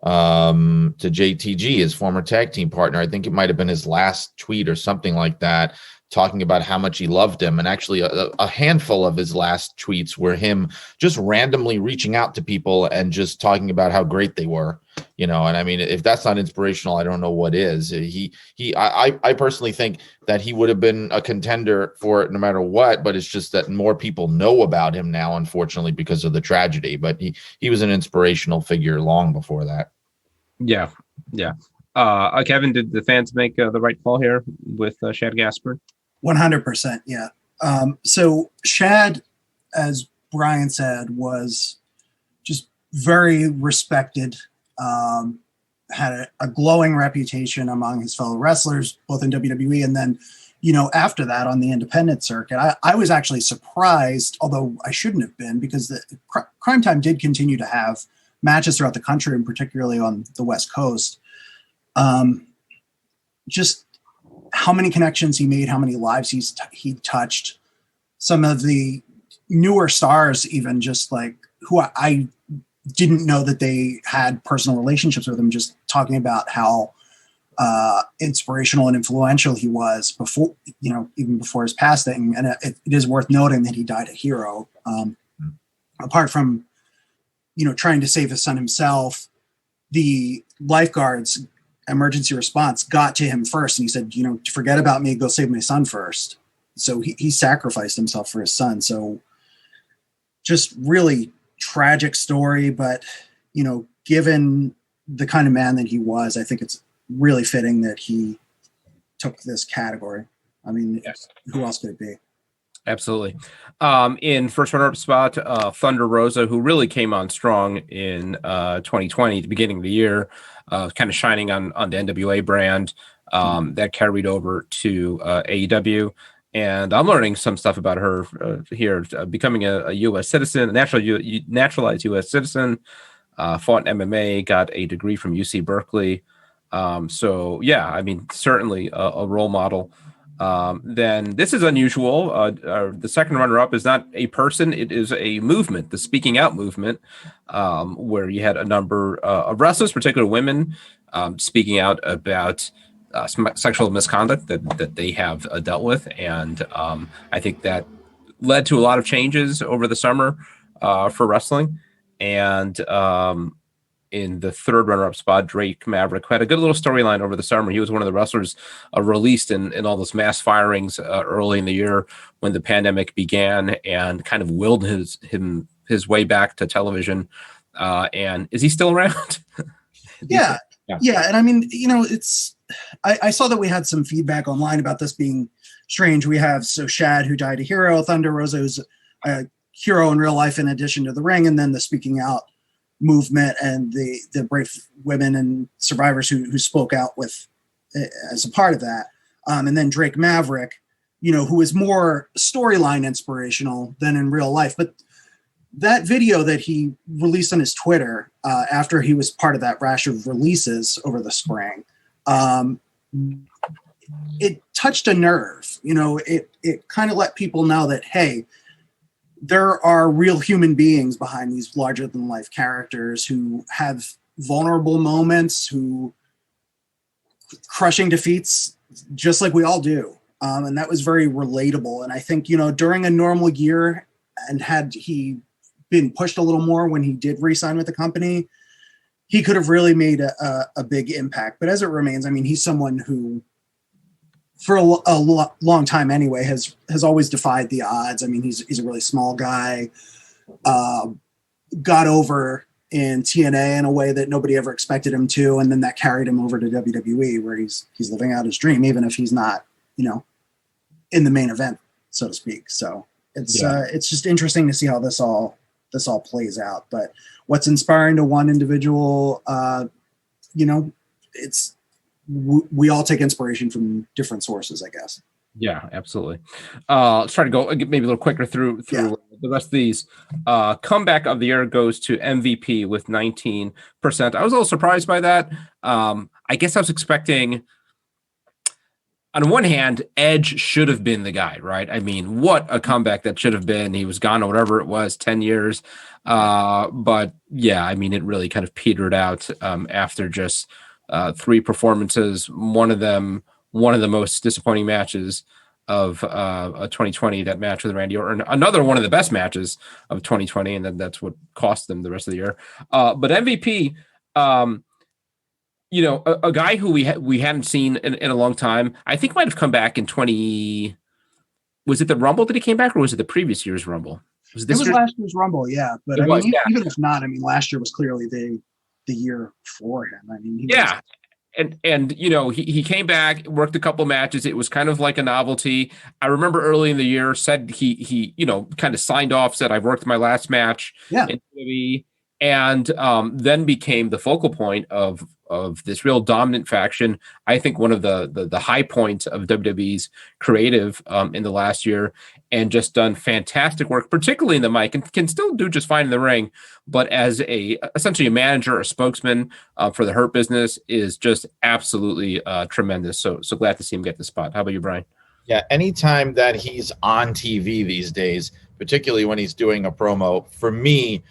JTG, his former tag team partner. I think it might have been his last tweet or something like that, talking about how much he loved him. And actually a handful of his last tweets were him just randomly reaching out to people and just talking about how great they were, you know. And I mean, if that's not inspirational, I don't know what is. I personally think that he would have been a contender for it no matter what, but it's just that more people know about him now, unfortunately, because of the tragedy. But he was an inspirational figure long before that. Yeah. Kevin, did the fans make the right call here with Shad Gaspard? 100%, yeah. So Shad, as Brian said, was just very respected, had a glowing reputation among his fellow wrestlers, both in WWE and then, after that on the independent circuit. I was actually surprised, although I shouldn't have been, because the Crime Time did continue to have matches throughout the country, and particularly on the West Coast. Just how many connections he made, how many lives he touched. Some of the newer stars, even just like who I didn't know that they had personal relationships with him, just talking about how inspirational and influential he was before, even before his passing. And it is worth noting that he died a hero. Apart from, trying to save his son himself, the lifeguards emergency response got to him first. And he said, forget about me, go save my son first. So he sacrificed himself for his son. So just really tragic story, but, given the kind of man that he was, I think it's really fitting that he took this category. I mean, yes. Who else could it be? Absolutely. In first runner-up spot, Thunder Rosa, who really came on strong in 2020, the beginning of the year, kind of shining on the NWA brand, that carried over to AEW. And I'm learning some stuff about her here, becoming a U.S. citizen, a naturalized U.S. citizen, fought in MMA, got a degree from UC Berkeley. So, yeah, I mean, certainly a role model. Then this is unusual. The second runner-up is not a person. It is a movement, the Speaking Out movement, where you had a number of wrestlers, particularly women, speaking out about sexual misconduct that they have dealt with. And I think that led to a lot of changes over the summer for wrestling. And in the third runner-up spot, Drake Maverick, who had a good little storyline over the summer. He was one of the wrestlers released in all those mass firings early in the year when the pandemic began, and kind of willed his way back to television. And is he still around? Yeah. And I mean, I saw that we had some feedback online about this being strange. We have Shad, who died a hero, Thunder Rosa, who's a hero in real life in addition to the ring, and then the Speaking Out movement and the brave women and survivors who spoke out with as a part of that. And then Drake Maverick, who is more storyline inspirational than in real life. But that video that he released on his Twitter after he was part of that rash of releases over the spring, it touched a nerve. It kind of let people know that, hey, there are real human beings behind these larger than life characters who have vulnerable moments, who crushing defeats, just like we all do. And that was very relatable. And I think, during a normal year, and had he been pushed a little more when he did re-sign with the company, he could have really made a big impact. But as it remains, I mean, he's someone who, for a long time anyway, has always defied the odds. I mean, he's a really small guy, got over in TNA in a way that nobody ever expected him to, and then that carried him over to WWE, where he's living out his dream, even if he's not, in the main event, so to speak. So it's just interesting to see how this all plays out. But what's inspiring to one individual, it's. We all take inspiration from different sources, I guess. Yeah, absolutely. Let's try to go maybe a little quicker through the rest of these. Comeback of the year goes to MVP with 19%. I was a little surprised by that. I guess I was expecting, on one hand, Edge should have been the guy, right? I mean, what a comeback that should have been. He was gone or whatever it was, 10 years. But yeah, I mean, it really kind of petered out after just 3 performances, one of the most disappointing matches of 2020, that match with Randy Orton, another one of the best matches of 2020, and then that's what cost them the rest of the year. But MVP, a guy who we hadn't seen in a long time, I think might have come back in was it the Rumble that he came back, or was it the previous year's Rumble? It was last year's Rumble, yeah. But even if not, I mean, last year was clearly the year for him. I mean, and he came back, worked a couple matches. It was kind of like a novelty. I remember early in the year said he kind of signed off, said I've worked my last match in WWE, and then became the focal point of this real dominant faction. I think one of the high points of WWE's creative in the last year, and just done fantastic work, particularly in the mic, and can still do just fine in the ring. But as essentially a manager, a spokesman for the Hurt Business, is just absolutely tremendous. So glad to see him get the spot. How about you, Brian? Yeah, anytime that he's on TV these days, particularly when he's doing a promo, for me,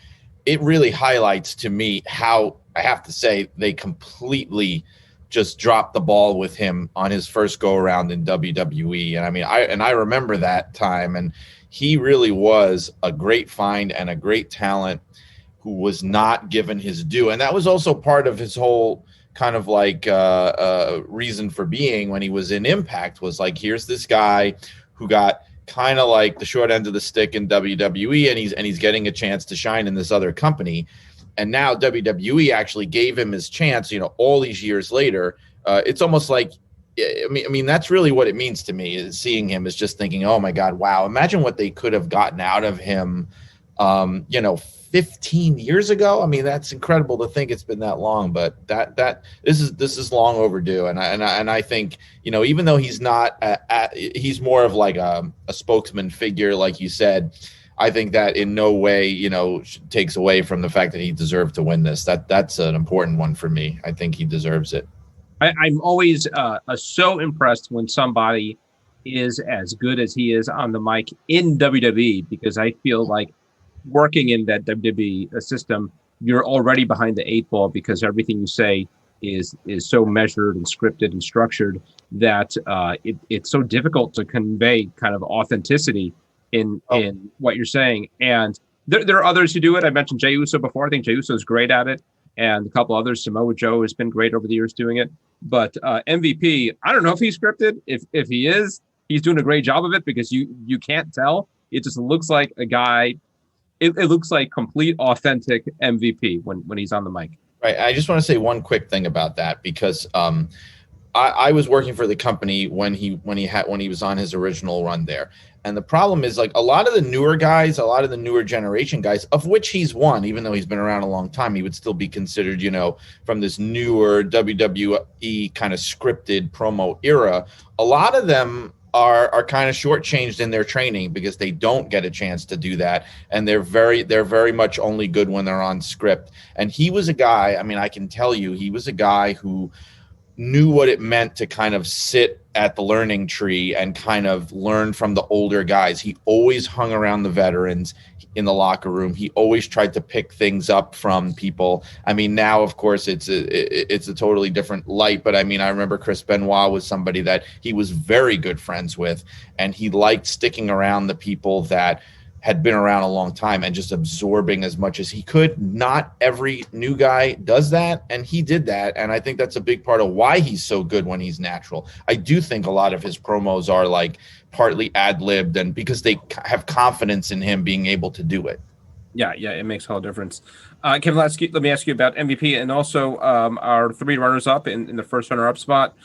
it really highlights to me how, I have to say, they completely just dropped the ball with him on his first go around in WWE. And I mean, I remember that time, and he really was a great find and a great talent who was not given his due. And that was also part of his whole kind of like reason for being when he was in Impact, was like, here's this guy who got kind of like the short end of the stick in WWE, and he's getting a chance to shine in this other company. And now WWE actually gave him his chance, all these years later. It's almost like, I mean, that's really what it means to me, is seeing him is just thinking, oh my God, wow, imagine what they could have gotten out of him, 15 years ago. I mean, that's incredible to think it's been that long, but this is long overdue. And I think, even though he's not, he's more of like a spokesman figure, like you said, I think that in no way, takes away from the fact that he deserved to win this. That's an important one for me. I think he deserves it. I'm always so impressed when somebody is as good as he is on the mic in WWE, because I feel like working in that WWE system, you're already behind the eight ball, because everything you say is so measured and scripted and structured that it's so difficult to convey kind of authenticity in what you're saying. And there are others who do it. I mentioned Jey Uso before. I think Jey Uso is great at it, and a couple others. Samoa Joe has been great over the years doing it. But MVP, I don't know if he's scripted. If he is, he's doing a great job of it, because you can't tell. It just looks like a guy. It looks like complete authentic MVP when he's on the mic. Right. I just want to say one quick thing about that, because I was working for the company when he was on his original run there. And the problem is, like, a lot of the newer guys, a lot of the newer generation guys, of which he's one, even though he's been around a long time, he would still be considered, from this newer WWE kind of scripted promo era. A lot of them are kind of shortchanged in their training, because they don't get a chance to do that, and they're very much only good when they're on script. And he was a guy, I mean, I can tell you, he was a guy who knew what it meant to kind of sit at the learning tree and kind of learn from the older guys. He always hung around the veterans in the locker room. He always tried to pick things up from people. I mean, now, of course, it's a totally different light, but I mean, I remember Chris Benoit was somebody that he was very good friends with, and he liked sticking around the people that had been around a long time and just absorbing as much as he could. Not every new guy does that, and he did that, and I think that's a big part of why he's so good when he's natural. I do think a lot of his promos are like partly ad-libbed, and because they have confidence in him being able to do it. Yeah, it makes all the difference. Kevin, let me ask you about MVP, and also our three runners-up in the first runner-up spot.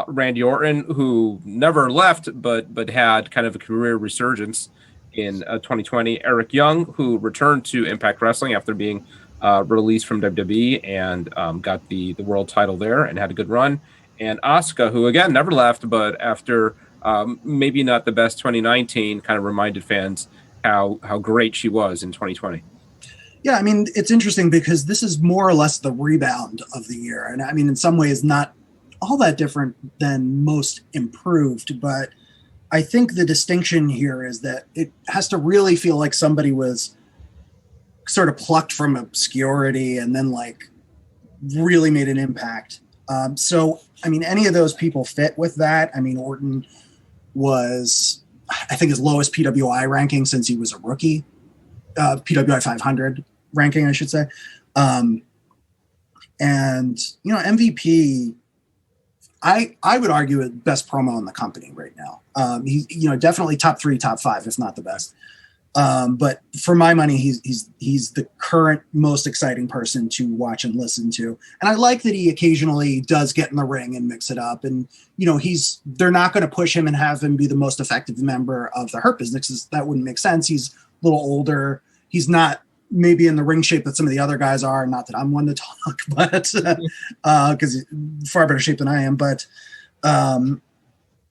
Randy Orton, who never left, but had kind of a career resurgence in 2020. Eric Young, who returned to Impact Wrestling after being released from WWE, and got the world title there and had a good run. And Asuka, who again never left, but after maybe not the best 2019, kind of reminded fans how great she was in 2020. Yeah, I mean, it's interesting because this is more or less the rebound of the year. And I mean, in some ways, not all that different than most improved, but I think the distinction here is that it has to really feel like somebody was sort of plucked from obscurity and then like really made an impact. So, I mean, any of those people fit with that. I mean, Orton was, I think, his lowest PWI ranking since he was a rookie, PWI 500 ranking, I should say. And, MVP, I would argue best promo in the company right now. He's, definitely top 3, top 5, if not the best. But for my money, he's the current most exciting person to watch and listen to. And I like that he occasionally does get in the ring and mix it up. And, you know, they're not going to push him and have him be the most effective member of the Hurt Business. That wouldn't make sense. He's a little older. He's not maybe in the ring shape that some of the other guys are. Not that I'm one to talk, but because he's far better shape than I am. But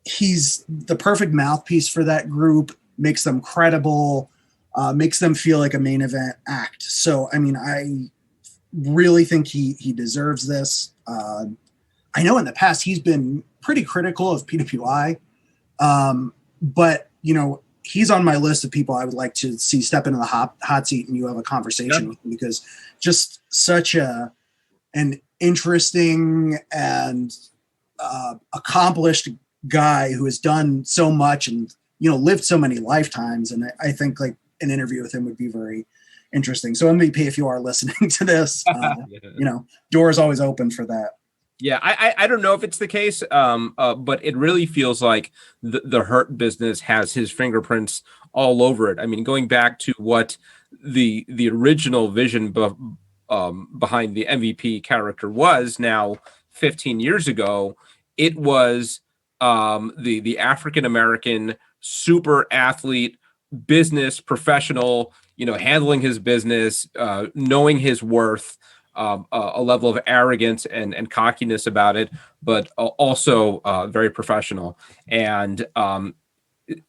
he's the perfect mouthpiece for that group, makes them credible, makes them feel like a main event act. So, I mean, I really think he deserves this. I know in the past he's been pretty critical of PWI, but, you know, he's on my list of people I would like to see step into the hot seat and you have a conversation with him, because just such an interesting and accomplished guy who has done so much and, you know, lived so many lifetimes. And I think like an interview with him would be very interesting. So MVP, if you are listening to this, you know, door is always open for that. Yeah, I don't know if it's the case, but it really feels like the Hurt Business has his fingerprints all over it. I mean, going back to what the original vision behind the MVP character was now 15 years ago, it was the African-American super athlete, business professional, you know, handling his business, knowing his worth, a level of arrogance and cockiness about it, but also very professional. And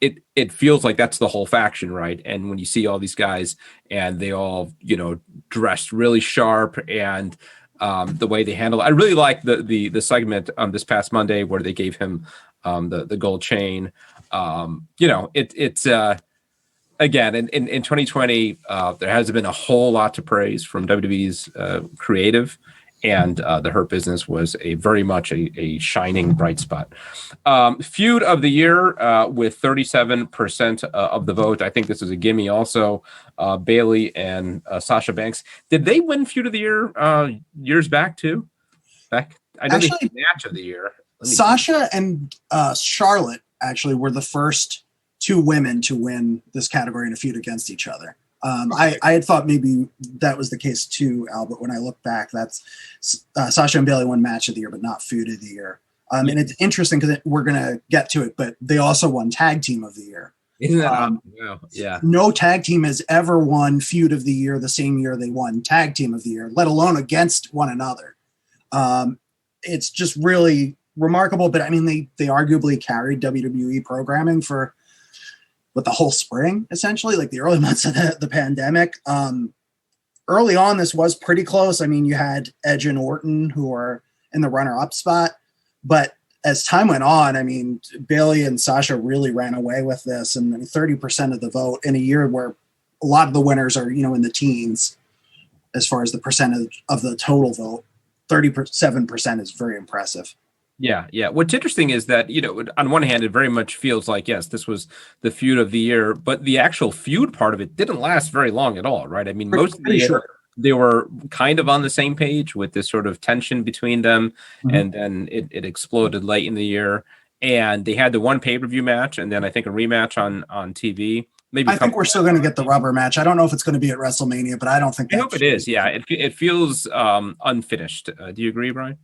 it feels like that's the whole faction, right? And when you see all these guys and they all, you know, dressed really sharp and the way they handle it. I really like the segment this past Monday where they gave him the gold chain. You know, it's again, in 2020, there hasn't been a whole lot to praise from WWE's creative, and the Hurt Business was very much a shining bright spot. Feud of the year with 37% of the vote. I think this is a gimme also. Bayley and Sasha Banks. Did they win Feud of the Year years back too? I know they did Match of the Year. Sasha and Charlotte actually were the first two women to win this category in a feud against each other. I had thought maybe that was the case too, Al, but when I look back, that's Sasha and Bayley won Match of the Year, but not Feud of the Year. And it's interesting because we're going to get to it, but they also won Tag Team of the Year. Isn't that wow. Yeah. No tag team has ever won Feud of the Year the same year they won Tag Team of the Year, let alone against one another. It's just really remarkable, but I mean, they arguably carried WWE programming for the whole spring, essentially, like the early months of the pandemic. Early on, this was pretty close. I mean, you had Edge and Orton who were in the runner-up spot, but as time went on, I mean, Bayley and Sasha really ran away with this, and 30% of the vote in a year where a lot of the winners are, you know, in the teens as far as the percentage of the total vote. 37% is very impressive. Yeah. What's interesting is that, you know, on one hand, it very much feels like, yes, this was the feud of the year, but the actual feud part of it didn't last very long at all, right? I mean, most of the year, they were kind of on the same page with this sort of tension between them, and then it exploded late in the year, and they had the one pay-per-view match, and then I think a rematch on TV. Maybe I think we're still going to get the rubber match. I don't know if it's going to be at WrestleMania, but I don't think. I hope it is. Yeah, it feels unfinished. Do you agree, Brian?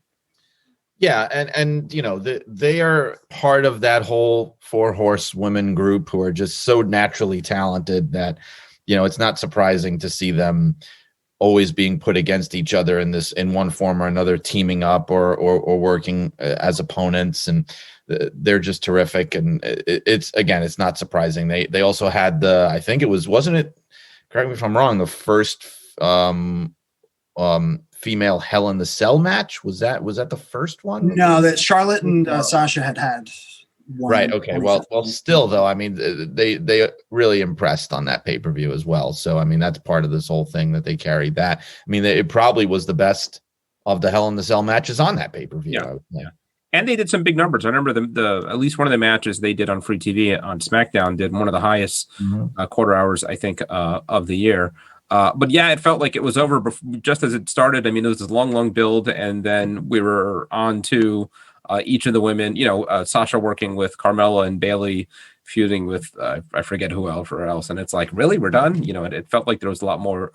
Yeah, and you know, they are part of that whole four-horse women group who are just so naturally talented that, you know, it's not surprising to see them always being put against each other in one form or another, teaming up or working as opponents, and they're just terrific. And it's not surprising. They also had I think it wasn't it? Correct me if I'm wrong. The first female Hell in the Cell match, was that the first one? No, that Charlotte and Sasha had one. Right. Okay. Well, still though, I mean, they really impressed on that pay-per-view as well. So I mean, that's part of this whole thing that they carried that. I mean, it probably was the best of the Hell in the Cell matches on that pay-per-view. Yeah. And they did some big numbers. I remember the at least one of the matches they did on free TV on SmackDown did one of the highest quarter hours, I think, of the year. But yeah, it felt like it was over just as it started. I mean, it was this long build, and then we were on to each of the women. You know, Sasha working with Carmella and Bayley feuding with I forget who else, and it's like, really, we're done? It felt like there was a lot more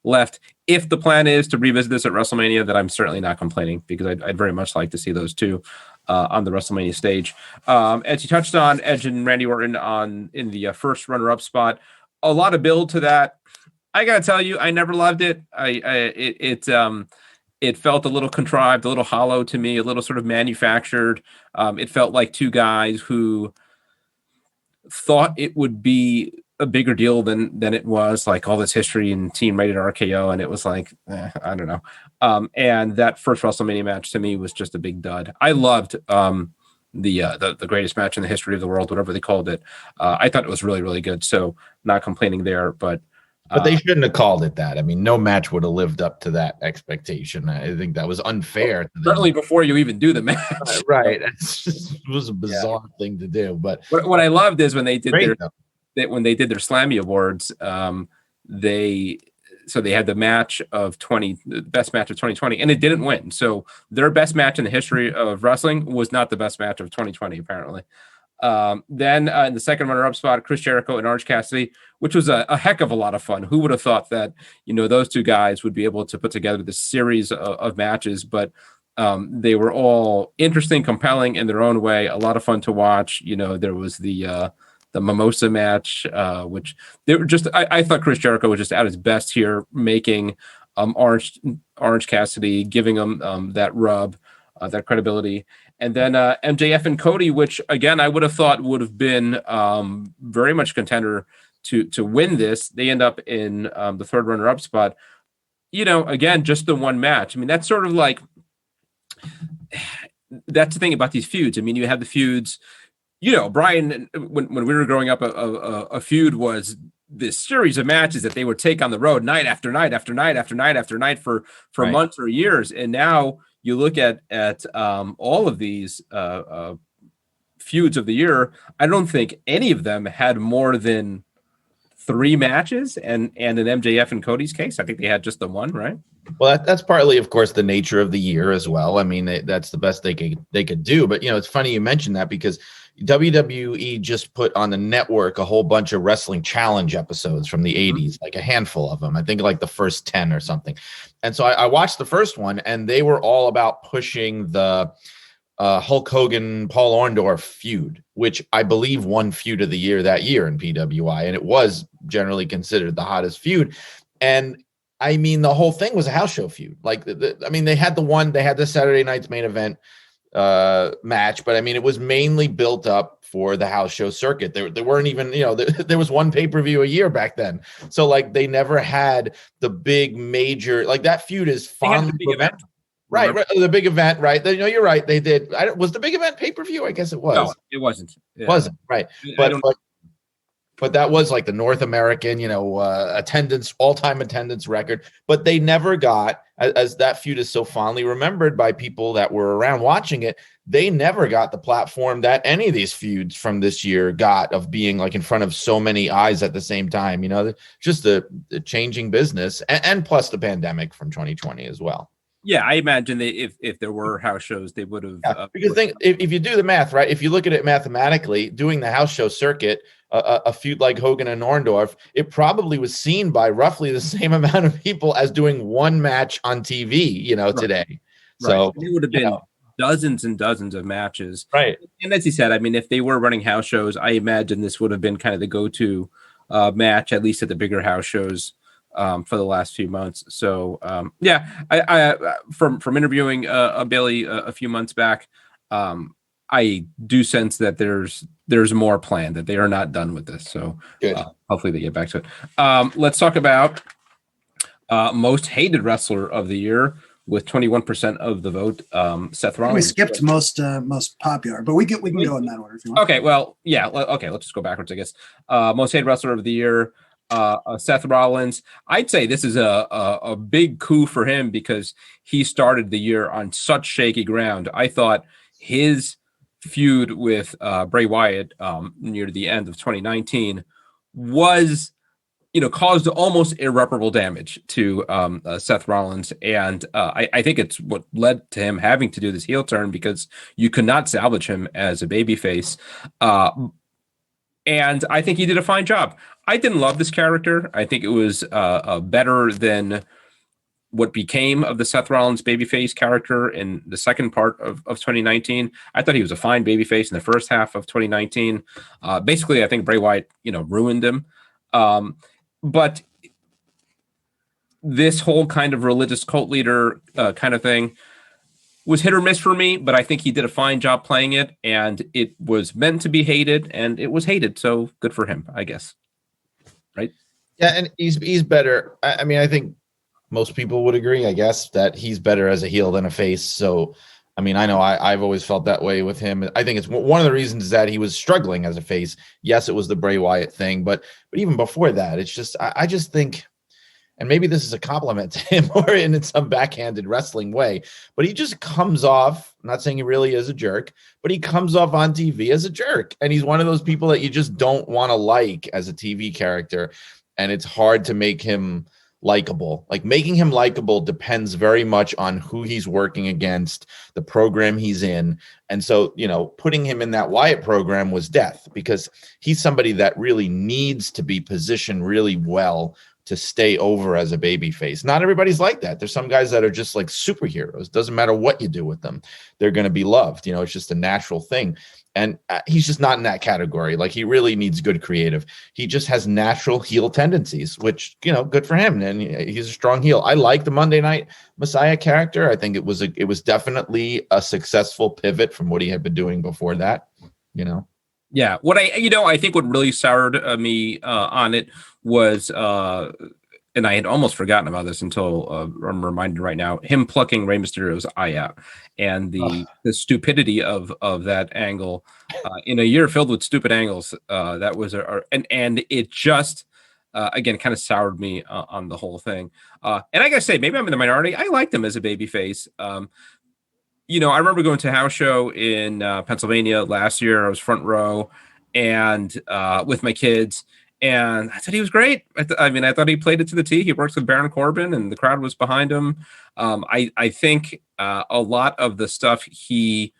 left. If the plan is to revisit this at WrestleMania, then I'm certainly not complaining, because I'd very much like to see those two on the WrestleMania stage. As you touched on, Edge and Randy Orton in the first runner-up spot, a lot of build to that. I gotta tell you, I never loved it. It felt a little contrived, a little hollow to me, a little sort of manufactured. It felt like two guys who thought it would be a bigger deal than it was, like all this history and team rated RKO, and it was like, I don't know. And that first WrestleMania match to me was just a big dud. I loved the greatest match in the history of the world, whatever they called it. I thought it was really, really good. So not complaining there, but they shouldn't have called it that. I mean, no match would have lived up to that expectation. I think that was unfair. Certainly before you even do the match. Right. It was a bizarre thing to do. But what I loved is when they did their Slammy Awards, they had the match of the best match of 2020, and it didn't win. So their best match in the history of wrestling was not the best match of 2020, apparently. Then in the second runner-up spot, Chris Jericho and Orange Cassidy, which was a heck of a lot of fun. Who would have thought that, those two guys would be able to put together this series of matches, but they were all interesting, compelling in their own way, a lot of fun to watch. There was the Mimosa match, which they were just, I thought Chris Jericho was just at his best here, making Orange Cassidy, giving him that rub, that credibility. And then MJF and Cody, which again I would have thought would have been very much contender to win this. They end up in the third runner-up spot. Again, just the one match. I mean, that's sort of like, that's the thing about these feuds. I mean, you have the feuds. Brian, when we were growing up, a feud was this series of matches that they would take on the road night after night after night after night after night for right. months or years. And now you look at all of these feuds of the year, I don't think any of them had more than 3 matches. And in MJF and Cody's case, I think they had just the one, right? Well, that's partly, of course, the nature of the year as well. I mean, that's the best they could do. But, it's funny you mentioned that, because WWE just put on the network a whole bunch of wrestling challenge episodes from the 80s, like a handful of them. I think like the first 10 or something. And so I watched the first one, and they were all about pushing the Hulk Hogan, Paul Orndorff feud, which I believe won feud of the year that year in PWI. And it was generally considered the hottest feud. And I mean, the whole thing was a house show feud. Like, they had the Saturday night's main event match, but I mean, it was mainly built up for the house show circuit. There weren't even, there was one pay-per-view a year back then. So like, they never had the big major, like that feud is fun. The big event. Right. The big event. Right. You're right. They did. Was the big event pay-per-view? I guess it was. No, it wasn't. Yeah. Wasn't. Right. But that was like the North American, all-time attendance record. But they never got, as that feud is so fondly remembered by people that were around watching it, they never got the platform that any of these feuds from this year got, of being like in front of so many eyes at the same time. Just the changing business, and plus the pandemic from 2020 as well. Yeah, I imagine if there were house shows, they would have. Yeah, because if you do the math, right, if you look at it mathematically, doing the house show circuit, a feud like Hogan and Orndorff, it probably was seen by roughly the same amount of people as doing one match on TV, right. today. Right. So it would have been dozens and dozens of matches. Right. And as he said, I mean, if they were running house shows, I imagine this would have been kind of the go-to match, at least at the bigger house shows. For the last few months. So I from interviewing Bailey a few months back, I do sense that there's more planned, that they are not done with this. So hopefully they get back to it. Let's talk about most hated wrestler of the year with 21% of the vote. Seth Rollins. We skipped most popular, but we can go in that order if you want. Okay, well, yeah. Okay, let's just go backwards, I guess. Most hated wrestler of the year. Seth Rollins. I'd say this is a big coup for him, because he started the year on such shaky ground. I thought his feud with Bray Wyatt near the end of 2019 was, caused almost irreparable damage to Seth Rollins. And I think it's what led to him having to do this heel turn, because you could not salvage him as a babyface. And I think he did a fine job. I didn't love this character. I think it was better than what became of the Seth Rollins babyface character in the second part of 2019. I thought he was a fine babyface in the first half of 2019. Basically, I think Bray Wyatt, ruined him. But this whole kind of religious cult leader kind of thing was hit or miss for me, but I think he did a fine job playing it, and it was meant to be hated, and it was hated. So good for him, I guess. Right? Yeah, and he's better. I mean, I think most people would agree, I guess, that he's better as a heel than a face. So, I mean, I know I've always felt that way with him. I think it's one of the reasons that he was struggling as a face. Yes, it was the Bray Wyatt thing, but even before that, it's just I just think, and maybe this is a compliment to him or in some backhanded wrestling way, but he just comes off, I'm not saying he really is a jerk, but he comes off on TV as a jerk. And he's one of those people that you just don't want to like as a TV character. And it's hard to make him likable. Like, making him likable depends very much on who he's working against, the program he's in. And so, putting him in that Wyatt program was death, because he's somebody that really needs to be positioned really well to stay over as a babyface. Not everybody's like that. There's some guys that are just like superheroes. Doesn't matter what you do with them, they're going to be loved. It's just a natural thing. And he's just not in that category. Like, he really needs good creative. He just has natural heel tendencies, which, good for him. And he's a strong heel. I like the Monday Night Messiah character. I think it was definitely a successful pivot from what he had been doing before that, Yeah. What I think what really soured me on it was, and I had almost forgotten about this until I'm reminded right now, him plucking Rey Mysterio's eye out, and the stupidity of that angle in a year filled with stupid angles. That was and it just again kind of soured me on the whole thing. And I gotta say, maybe I'm in the minority. I liked him as a babyface. I remember going to a house show in Pennsylvania last year. I was front row and with my kids. And I thought he was great. I thought he played it to the T. He works with Baron Corbin, and the crowd was behind him. I think a lot of the stuff he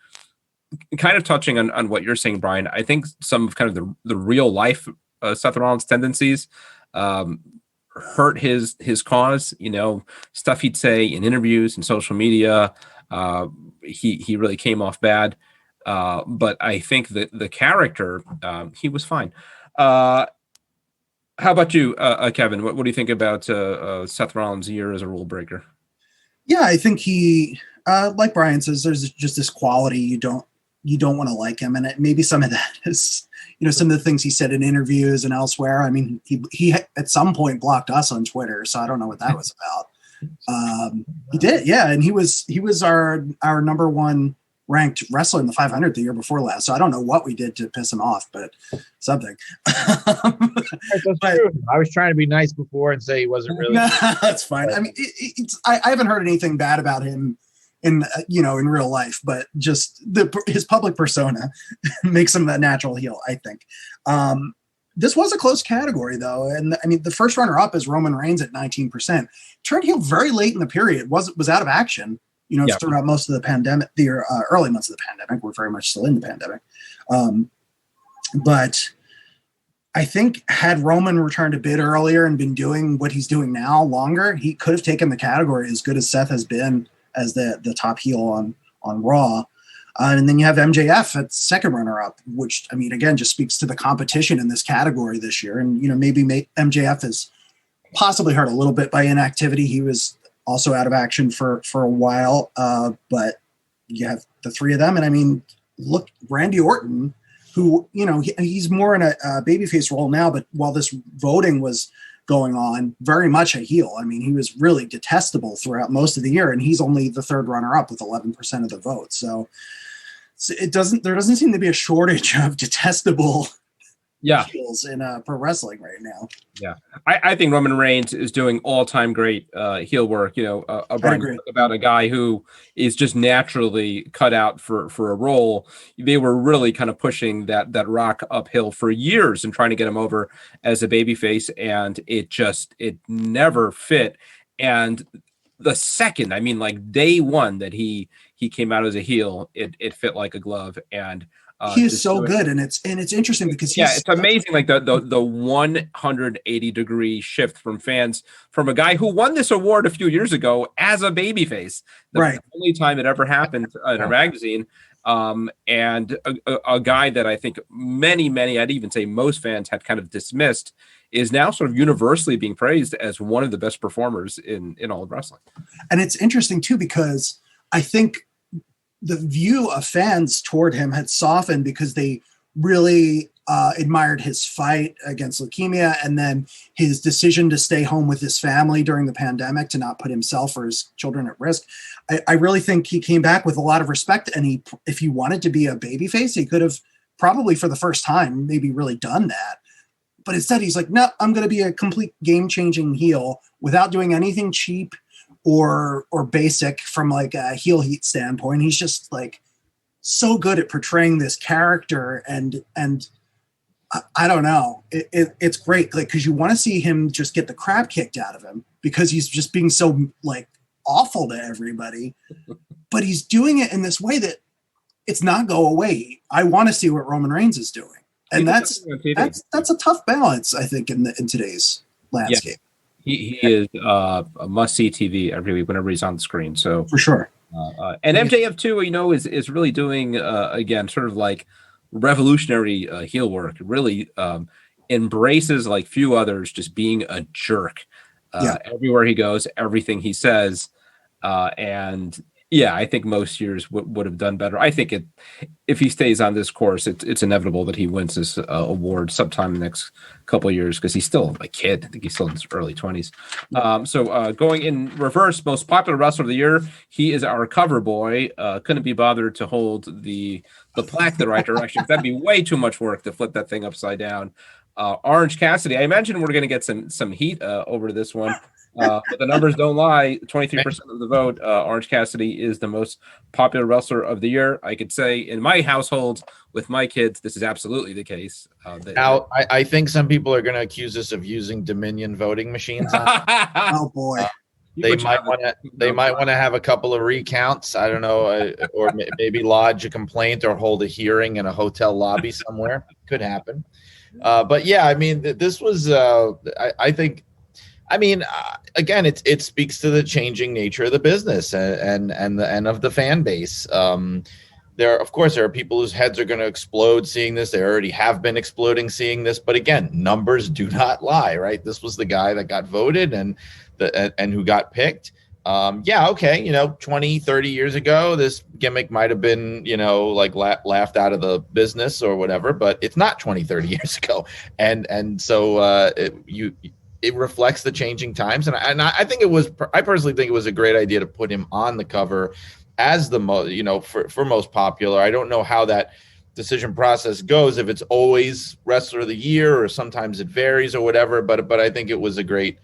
kind of touching on what you're saying, Brian. I think some of kind of the real life Seth Rollins tendencies hurt his cause. Stuff he'd say in interviews and social media. He really came off bad. But I think that the character, he was fine. How about you, Kevin? What do you think about Seth Rollins' year as a rule breaker? Yeah, I think he, like Brian says, there's just this quality you don't want to like him, and maybe some of that is, some of the things he said in interviews and elsewhere. I mean, he at some point blocked us on Twitter, so I don't know what that was about. He did, yeah, and he was our number one ranked wrestler in the 500 the year before last. So I don't know what we did to piss him off, but something. But, I was trying to be nice before and say he wasn't really. No, that's fine. I mean, I haven't heard anything bad about him in real life, but just his public persona makes him a natural heel, I think. This was a close category, though. And I mean, the first runner up is Roman Reigns at 19%. Turned heel very late in the period, was out of action. Throughout most of the pandemic, the early months of the pandemic. We're very much still in the pandemic. But I think had Roman returned a bit earlier and been doing what he's doing now longer, he could have taken the category as good as Seth has been as the top heel on Raw. And then you have MJF at second runner-up, which, I mean, again, just speaks to the competition in this category this year. And, maybe MJF is possibly hurt a little bit by inactivity. He was also out of action for a while, but you have the three of them. And I mean, look, Randy Orton, who, he's more in a babyface role now, but while this voting was going on, very much a heel. I mean, he was really detestable throughout most of the year, and he's only the third runner up with 11% of the vote. So there doesn't seem to be a shortage of detestable heels in pro wrestling right now. Yeah, I think Roman Reigns is doing all-time great heel work. About a guy who is just naturally cut out for a role. They were really kind of pushing that rock uphill for years and trying to get him over as a babyface, and it never fit. And the second, I mean, like day one that he came out as a heel, it fit like a glove. And He is so good, and it's interesting because it's amazing. Like the 180-degree shift from fans from a guy who won this award a few years ago as a babyface, the only time it ever happened in a magazine, and a guy that I think many, I'd even say most fans had kind of dismissed, is now sort of universally being praised as one of the best performers in all of wrestling. And it's interesting too because I think the view of fans toward him had softened because they really admired his fight against leukemia and then his decision to stay home with his family during the pandemic to not put himself or his children at risk. I really think he came back with a lot of respect, and if he wanted to be a babyface, he could have probably for the first time maybe really done that. But instead he's like, no, I'm going to be a complete game-changing heel without doing anything cheap or basic from like a heel heat standpoint. He's just like so good at portraying this character, and I don't know, it's great, like, because you want to see him just get the crap kicked out of him because he's just being so like awful to everybody, but he's doing it in this way that it's not go away. I want to see what Roman Reigns is doing, and that's a tough balance, I think, in today's landscape. He is a must-see TV every week whenever he's on the screen. So for sure. And MJF too, is really doing again sort of like revolutionary heel work. Really embraces like few others, just being a jerk everywhere he goes, everything he says, and. Yeah, I think most years would have done better. I think if he stays on this course, it's inevitable that he wins this award sometime in the next couple of years because he's still a kid. I think he's still in his early 20s. So going in reverse, most popular wrestler of the year, he is our cover boy. Couldn't be bothered to hold the plaque the right direction. That'd be way too much work to flip that thing upside down. Orange Cassidy. I imagine we're going to get some heat over this one. But the numbers don't lie. 23% of the vote. Orange Cassidy is the most popular wrestler of the year. I could say in my household with my kids, this is absolutely the case. Now, I think some people are going to accuse us of using Dominion voting machines. Oh boy. They might want to have a couple of recounts. I don't know, or maybe lodge a complaint or hold a hearing in a hotel lobby somewhere. Could happen. But yeah, I mean, this was. I think. I mean, again, it speaks to the changing nature of the business and of the fan base. There are people whose heads are going to explode seeing this. They already have been exploding seeing this. But again, numbers do not lie, right? This was the guy that got voted and who got picked. 20, 30 years ago, this gimmick might have been, laughed out of the business or whatever, but it's not 20, 30 years ago. And so it reflects the changing times. And I personally think it was a great idea to put him on the cover as the most, for most popular. I don't know how that decision process goes, if it's always wrestler of the year or sometimes it varies or whatever, but I think it was a great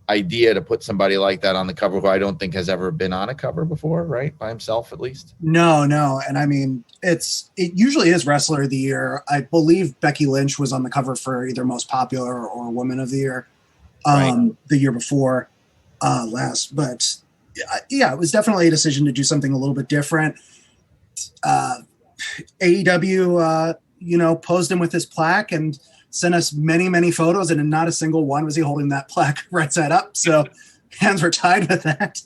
idea to put somebody like that on the cover who I don't think has ever been on a cover before, right? By himself, at least. No. And I mean, it usually is wrestler of the year. I believe Becky Lynch was on the cover for either most popular or woman of the year. The year before last, but it was definitely a decision to do something a little bit different. AEW, posed him with his plaque and sent us many, many photos, and in not a single one was he holding that plaque right side up. So hands were tied with that.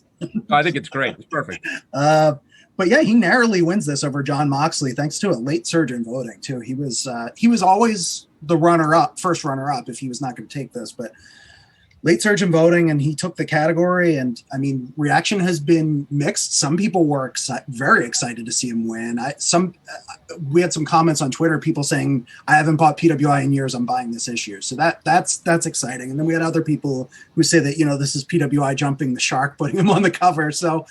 I think it's great. It's perfect. But yeah, he narrowly wins this over Jon Moxley, thanks to a late surge in voting too. He was always the first runner up if he was not going to take this, but late surge in voting, and he took the category. And I mean, reaction has been mixed. Some people were very excited to see him win. We had some comments on Twitter, people saying, "I haven't bought PWI in years. I'm buying this issue." So that's exciting. And then we had other people who say that this is PWI jumping the shark, putting him on the cover. So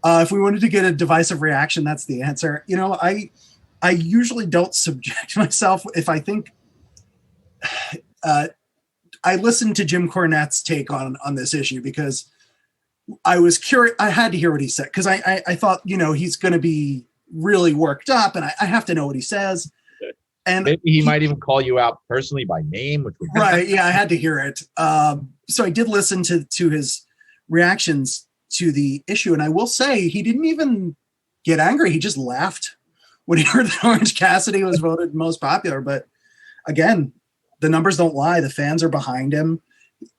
if we wanted to get a divisive reaction, that's the answer. I usually don't subject myself if I think. I listened to Jim Cornette's take on this issue because I was curious. I had to hear what he said because I thought, he's going to be really worked up and I have to know what he says. And maybe he might even call you out personally by name. Right. Yeah, I had to hear it. So I did listen to his reactions to the issue. And I will say he didn't even get angry. He just laughed when he heard that Orange Cassidy was voted most popular. But again, the numbers don't lie. The fans are behind him.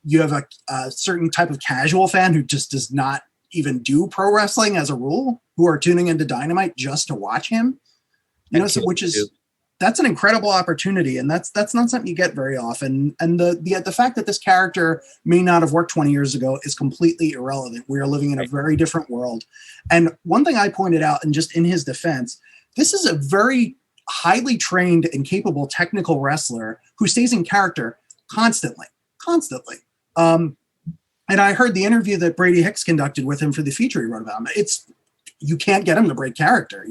You have a certain type of casual fan who just does not even do pro wrestling as a rule, who are tuning into Dynamite just to watch him. That's an incredible opportunity, and that's not something you get very often. And the fact that this character may not have worked 20 years ago is completely irrelevant. We are living in a very different world. And one thing I pointed out, and just in his defense, this is a very highly trained and capable technical wrestler who stays in character constantly. And I heard the interview that Brady Hicks conducted with him for the feature he wrote about him. You can't get him to break character.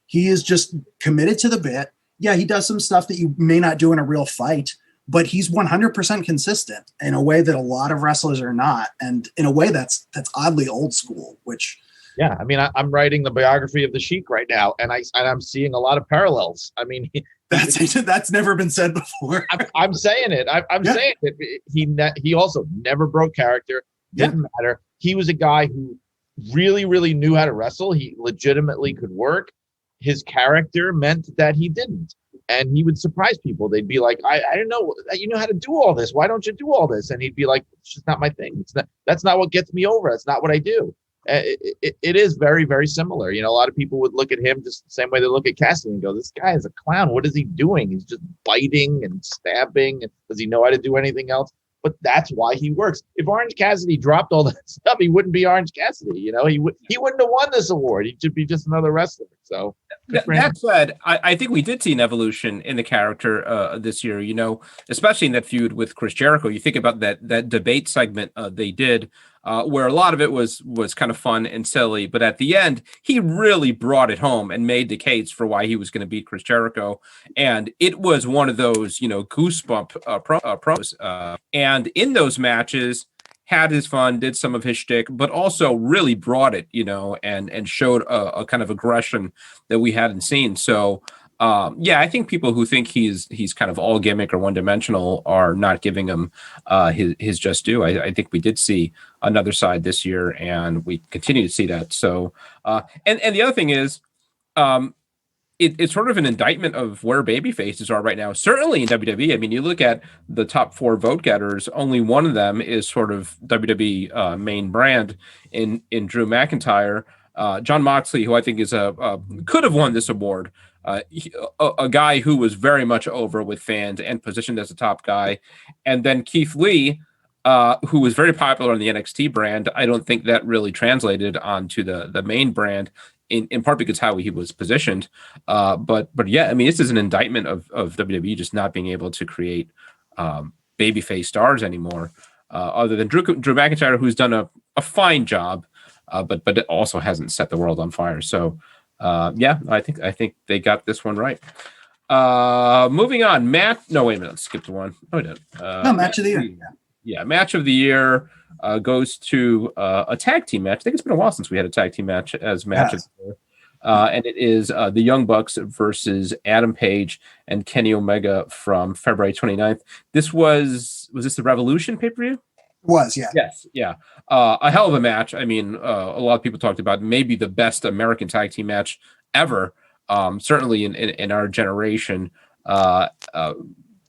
He is just committed to the bit. Yeah, he does some stuff that you may not do in a real fight, but he's 100% consistent in a way that a lot of wrestlers are not, and in a way that's oddly old school. Which, yeah, I mean, I'm writing the biography of the Sheik right now, and I'm seeing a lot of parallels. I mean, that's never been said before. I'm saying it. I'm saying it. He also never broke character. Didn't matter. He was a guy who really, really knew how to wrestle. He legitimately could work. His character meant that he didn't. And he would surprise people. They'd be like, I don't know, you know how to do all this. Why don't you do all this? And he'd be like, it's just not my thing. That's not what gets me over. It's not what I do. It is very, very similar. You know, a lot of people would look at him just the same way they look at Cassidy and go, this guy is a clown. What is he doing? He's just biting and stabbing. And does he know how to do anything else? But that's why he works. If Orange Cassidy dropped all that stuff, he wouldn't be Orange Cassidy. You know, he wouldn't have won this award. He should be just another wrestler. So that said, I think we did see an evolution in the character this year. You know, especially in that feud with Chris Jericho. You think about that debate segment they did, where a lot of it was kind of fun and silly, but at the end, he really brought it home and made the case for why he was going to beat Chris Jericho. And it was one of those, you know, goosebump pros. And in those matches, had his fun, did some of his shtick, but also really brought it, you know, and showed a kind of aggression that we hadn't seen. So, I think people who think he's kind of all gimmick or one dimensional are not giving him his just due. I think we did see another side this year, and we continue to see that. So, and the other thing is, it's sort of an indictment of where baby faces are right now. Certainly in WWE. I mean, you look at the top 4 vote getters, only one of them is sort of WWE main brand in Drew McIntyre. Jon Moxley, who I think is could have won this award. A guy who was very much over with fans and positioned as a top guy. And then Keith Lee, who was very popular on the NXT brand. I don't think that really translated onto the main brand, in part because how he was positioned. But yeah, I mean, this is an indictment of WWE just not being able to create babyface stars anymore, other than Drew McIntyre, who's done a fine job, but it also hasn't set the world on fire. So I think they got this one right. Moving on, wait a minute, let's skip to one. No, we didn't. Match of the year. Yeah, match of the year goes to a tag team match. I think it's been a while since we had a tag team match as match of the year. And it is the Young Bucks versus Adam Page and Kenny Omega from February 29th. Was this the Revolution pay-per-view? Was, yeah. Yes, yeah. A hell of a match. I mean, a lot of people talked about maybe the best American tag team match ever, certainly in our generation.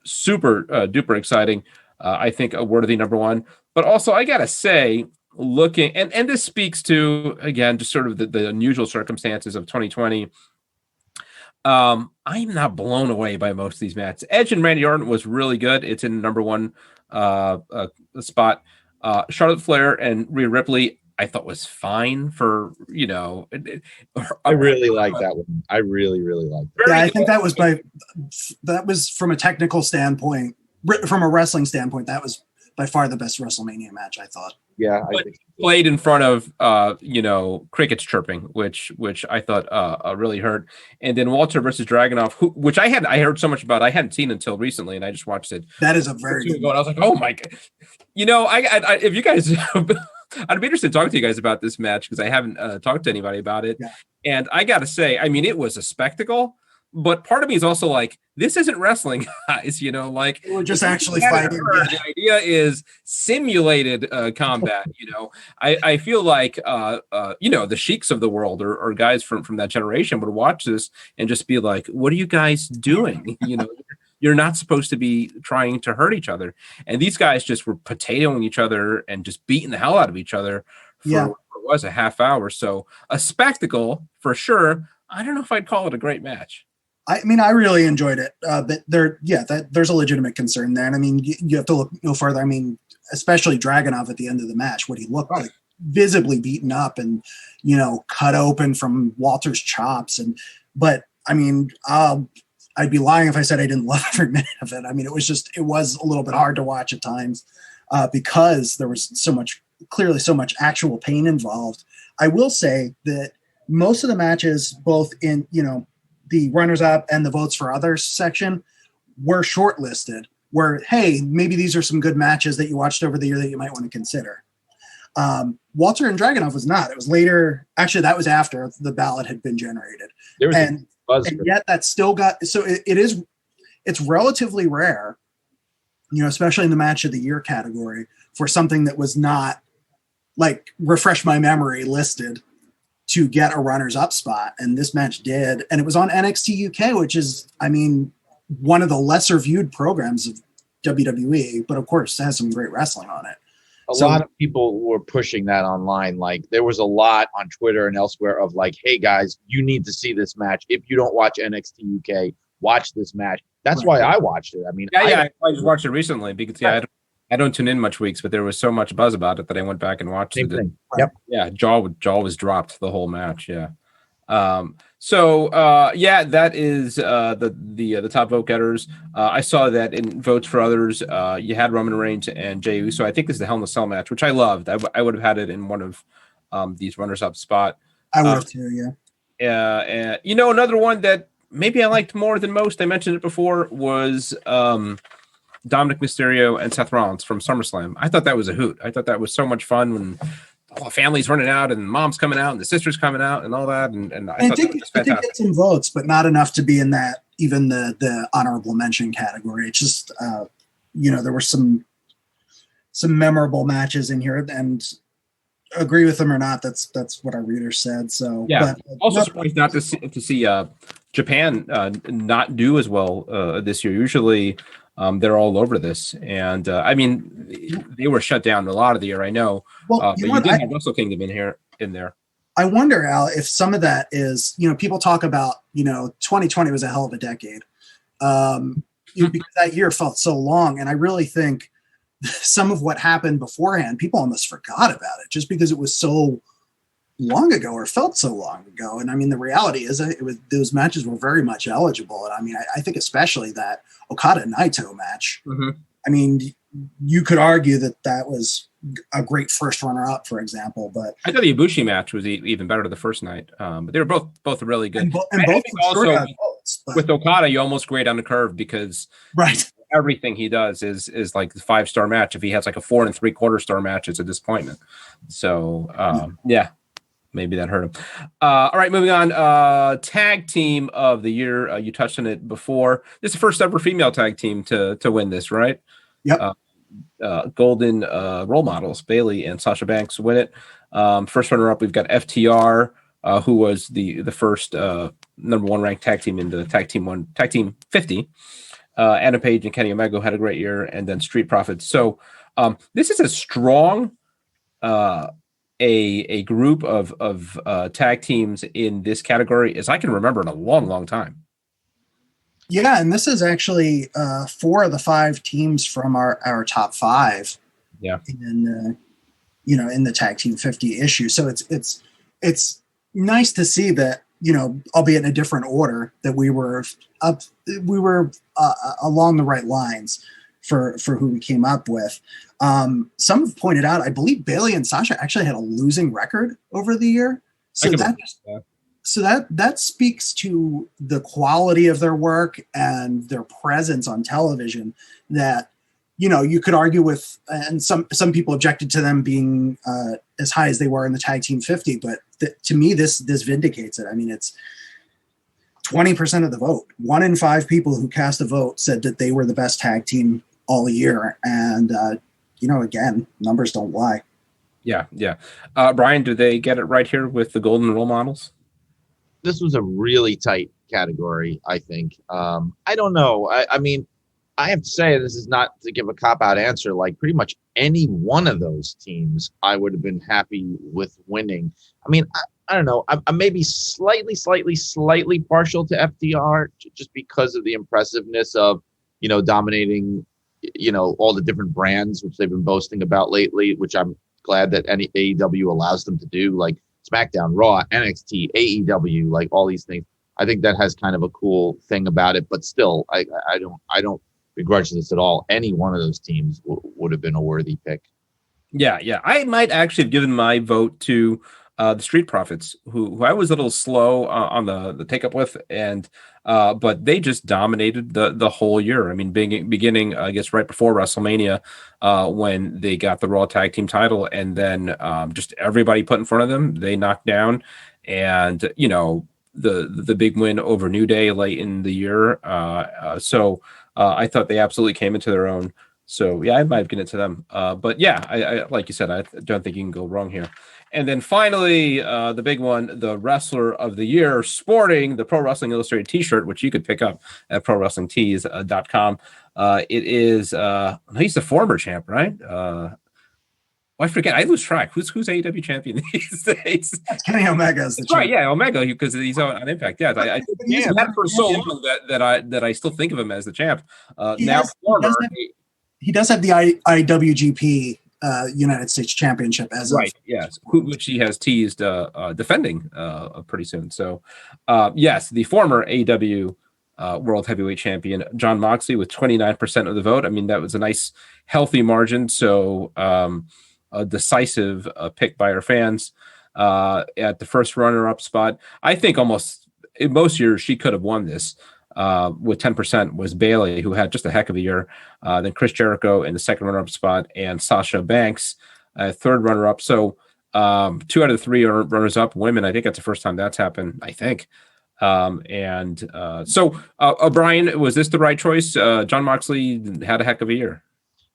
Super duper exciting. I think a worthy number one. But also, I got to say, looking, and this speaks to, again, just sort of the unusual circumstances of 2020. I'm not blown away by most of these matches. Edge and Randy Orton was really good. It's in number one spot. Charlotte Flair and Rhea Ripley, I thought was fine for, you know. I really like that one. I really, really like that. Yeah, I think that was from a technical standpoint, from a wrestling standpoint, that was by far the best WrestleMania match, I thought. Yeah, I think played in front of crickets chirping, which I thought really hurt. And then Walter versus Dragunov, which I heard so much about, I hadn't seen until recently, and I just watched it. That is a very good one. I was like, oh my god, you know, I if you guys, I'd be interested to talk to you guys about this match because I haven't talked to anybody about it. Yeah. And I got to say, I mean, it was a spectacle, but part of me is also like, this isn't wrestling, guys. You know, like We're just actually fighting. The idea is simulated combat. You know, I feel like you know, the sheiks of the world or guys from that generation would watch this and just be like, what are you guys doing? You know, you're not supposed to be trying to hurt each other. And these guys just were potatoing each other and just beating the hell out of each other for what was a half hour. So a spectacle for sure. I don't know if I'd call it a great match. I mean, I really enjoyed it, but there's a legitimate concern there. And I mean, you have to look no further. I mean, especially Dragunov at the end of the match, what he looked like, visibly beaten up and, you know, cut open from Walter's chops. But I mean, I'd be lying if I said I didn't love every minute of it. I mean, it was a little bit hard to watch at times because there was so much actual pain involved. I will say that most of the matches, both in, you know, the runners up and the votes for others section, were shortlisted where, hey, maybe these are some good matches that you watched over the year that you might want to consider. Walter and Dragunov was not. It was later. Actually, that was after the ballot had been generated. And yet that still got, so it's relatively rare, you know, especially in the match of the year category, for something that was not, like, refresh my memory, listed to get a runners up spot. And this match did. And it was on NXT UK, which is, I mean, one of the lesser viewed programs of WWE, but of course has some great wrestling on it. A lot of people were pushing that online. Like, there was a lot on Twitter and elsewhere of like, hey guys, you need to see this match. If you don't watch NXT UK, watch this match. That's why I watched it. I mean, I just watched it recently because I don't tune in much weeks, but there was so much buzz about it that I went back and watched it. Yep. Yeah. Jaw was dropped the whole match. Yeah. That is the top vote getters. I saw that in votes for others, you had Roman Reigns and Jey Uso. I think this is the Hell in a Cell match, which I loved. I would have had it in one of these runners up spot. I would have too. Yeah. And you know, another one that maybe I liked more than most, I mentioned it before, was Dominic Mysterio and Seth Rollins from SummerSlam. I thought that was a hoot. I thought that was so much fun when all the family's running out and mom's coming out and the sister's coming out and all that. And I think it's some votes, but not enough to be in that, even the honorable mention category. It's just, you know, there were some memorable matches in here, and agree with them or not, that's what our readers said. So yeah, but, also surprised not to see Japan not do as well this year. Usually they're all over this, and I mean, they were shut down a lot of the year, I know. Well, but you did have Wrestle Kingdom in there. I wonder, Al, if some of that is, you know, people talk about, you know, 2020 was a hell of a decade, because that year felt so long, and I really think some of what happened beforehand, people almost forgot about it just because it was so long ago or felt so long ago. And I mean, the reality is those matches were very much eligible. And I mean, I think especially that Okada Naito match. Mm-hmm. I mean, you could argue that was a great first runner up, for example, but I thought the Ibushi match was even better the first night. But they were both really good. And both also with Okada, you almost grade on the curve because right. Everything he does is like the 5-star match. If he has like a 4 3/4 star match, it's a disappointment. So yeah, maybe that hurt him. All right, moving on. Tag team of the year. You touched on it before. This is the first ever female tag team to win this, right? Yep. Golden role models Bayley and Sasha Banks win it. First runner up, we've got FTR, who was the first number 1 ranked tag team in the tag team 50. Adam Page and Kenny Omega had a great year, and then Street Profits. So this is as strong a group of tag teams in this category as I can remember in a long, long time. Yeah, and this is actually 4 of the 5 teams from our top 5. Yeah, in the tag team 50 issue. So it's nice to see that, you know, albeit in a different order, that we were along the right lines for who we came up with. Some have pointed out, I believe Bayley and Sasha actually had a losing record over the year. So that speaks to the quality of their work and their presence on television that, you know, you could argue with, and some people objected to them being as high as they were in the tag team 50, but to me, this vindicates it. I mean, 20% of the vote. 1 in 5 people who cast a vote said that they were the best tag team all year. And, again, numbers don't lie. Yeah. Brian, do they get it right here with the golden role models? This was a really tight category, I think. I don't know. I mean, I have to say, this is not to give a cop-out answer. Like, pretty much any one of those teams, I would have been happy with winning. I mean, I don't know. I'm maybe slightly partial to FTR just because of the impressiveness of, dominating, all the different brands, which they've been boasting about lately, which I'm glad that any AEW allows them to do, like SmackDown, Raw, NXT, AEW, like all these things. I think that has kind of a cool thing about it, but still, I don't begrudge this at all. Any one of those teams would have been a worthy pick. Yeah. I might actually have given my vote to the Street Profits, who I was a little slow on the take up with, and but they just dominated the whole year. I mean, beginning I guess right before WrestleMania, when they got the Raw Tag Team title, and then just everybody put in front of them, they knocked down, and the big win over New Day late in the year. So I thought they absolutely came into their own. So yeah, I might have given it to them. But yeah, I like you said, I don't think you can go wrong here. And then finally, the big one, the Wrestler of the Year, sporting the Pro Wrestling Illustrated T-shirt, which you could pick up at ProWrestlingTees.com. It is he's the former champ, right? I forget. I lose track. Who's AEW champion these days? That's Kenny Omega. That's right. Yeah, Omega, because he's on Impact. Yeah, I he's had for so long that I still think of him as the champ. He does have the IWGP United States Championship as right. Yes, which he has teased defending pretty soon. So, yes, the former AEW World Heavyweight Champion Jon Moxley with 29% of the vote. I mean, that was a nice, healthy margin. So, a decisive pick by our fans at the first runner-up spot. I think almost in most years she could have won this. With 10% was Bayley, who had just a heck of a year. Then Chris Jericho in the second runner-up spot, and Sasha Banks, third runner-up. So 2 out of the 3 runners-up women. I think that's the first time that's happened, I think. So Brian, was this the right choice? Jon Moxley had a heck of a year.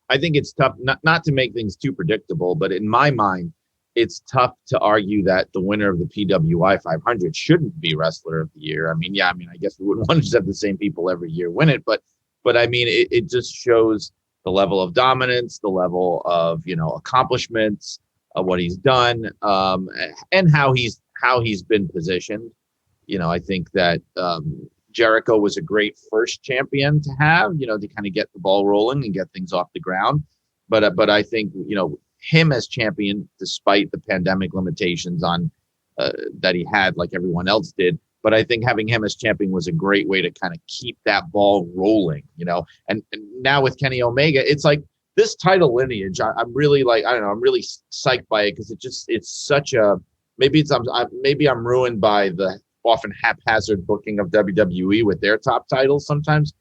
I think it's tough not to make things too predictable, but in my mind, it's tough to argue that the winner of the PWI 500 shouldn't be Wrestler of the Year. I mean, I guess we wouldn't want to just have the same people every year win it, but I mean, it just shows the level of dominance, the level of, accomplishments, what he's done, and how he's been positioned. I think that Jericho was a great first champion to have, to kind of get the ball rolling and get things off the ground. But I think, him as champion, despite the pandemic limitations on that he had, like everyone else did. But I think having him as champion was a great way to kind of keep that ball rolling, And now with Kenny Omega, it's like this title lineage. I'm really I'm really psyched by it because it's such a maybe I'm ruined by the often haphazard booking of WWE with their top titles sometimes,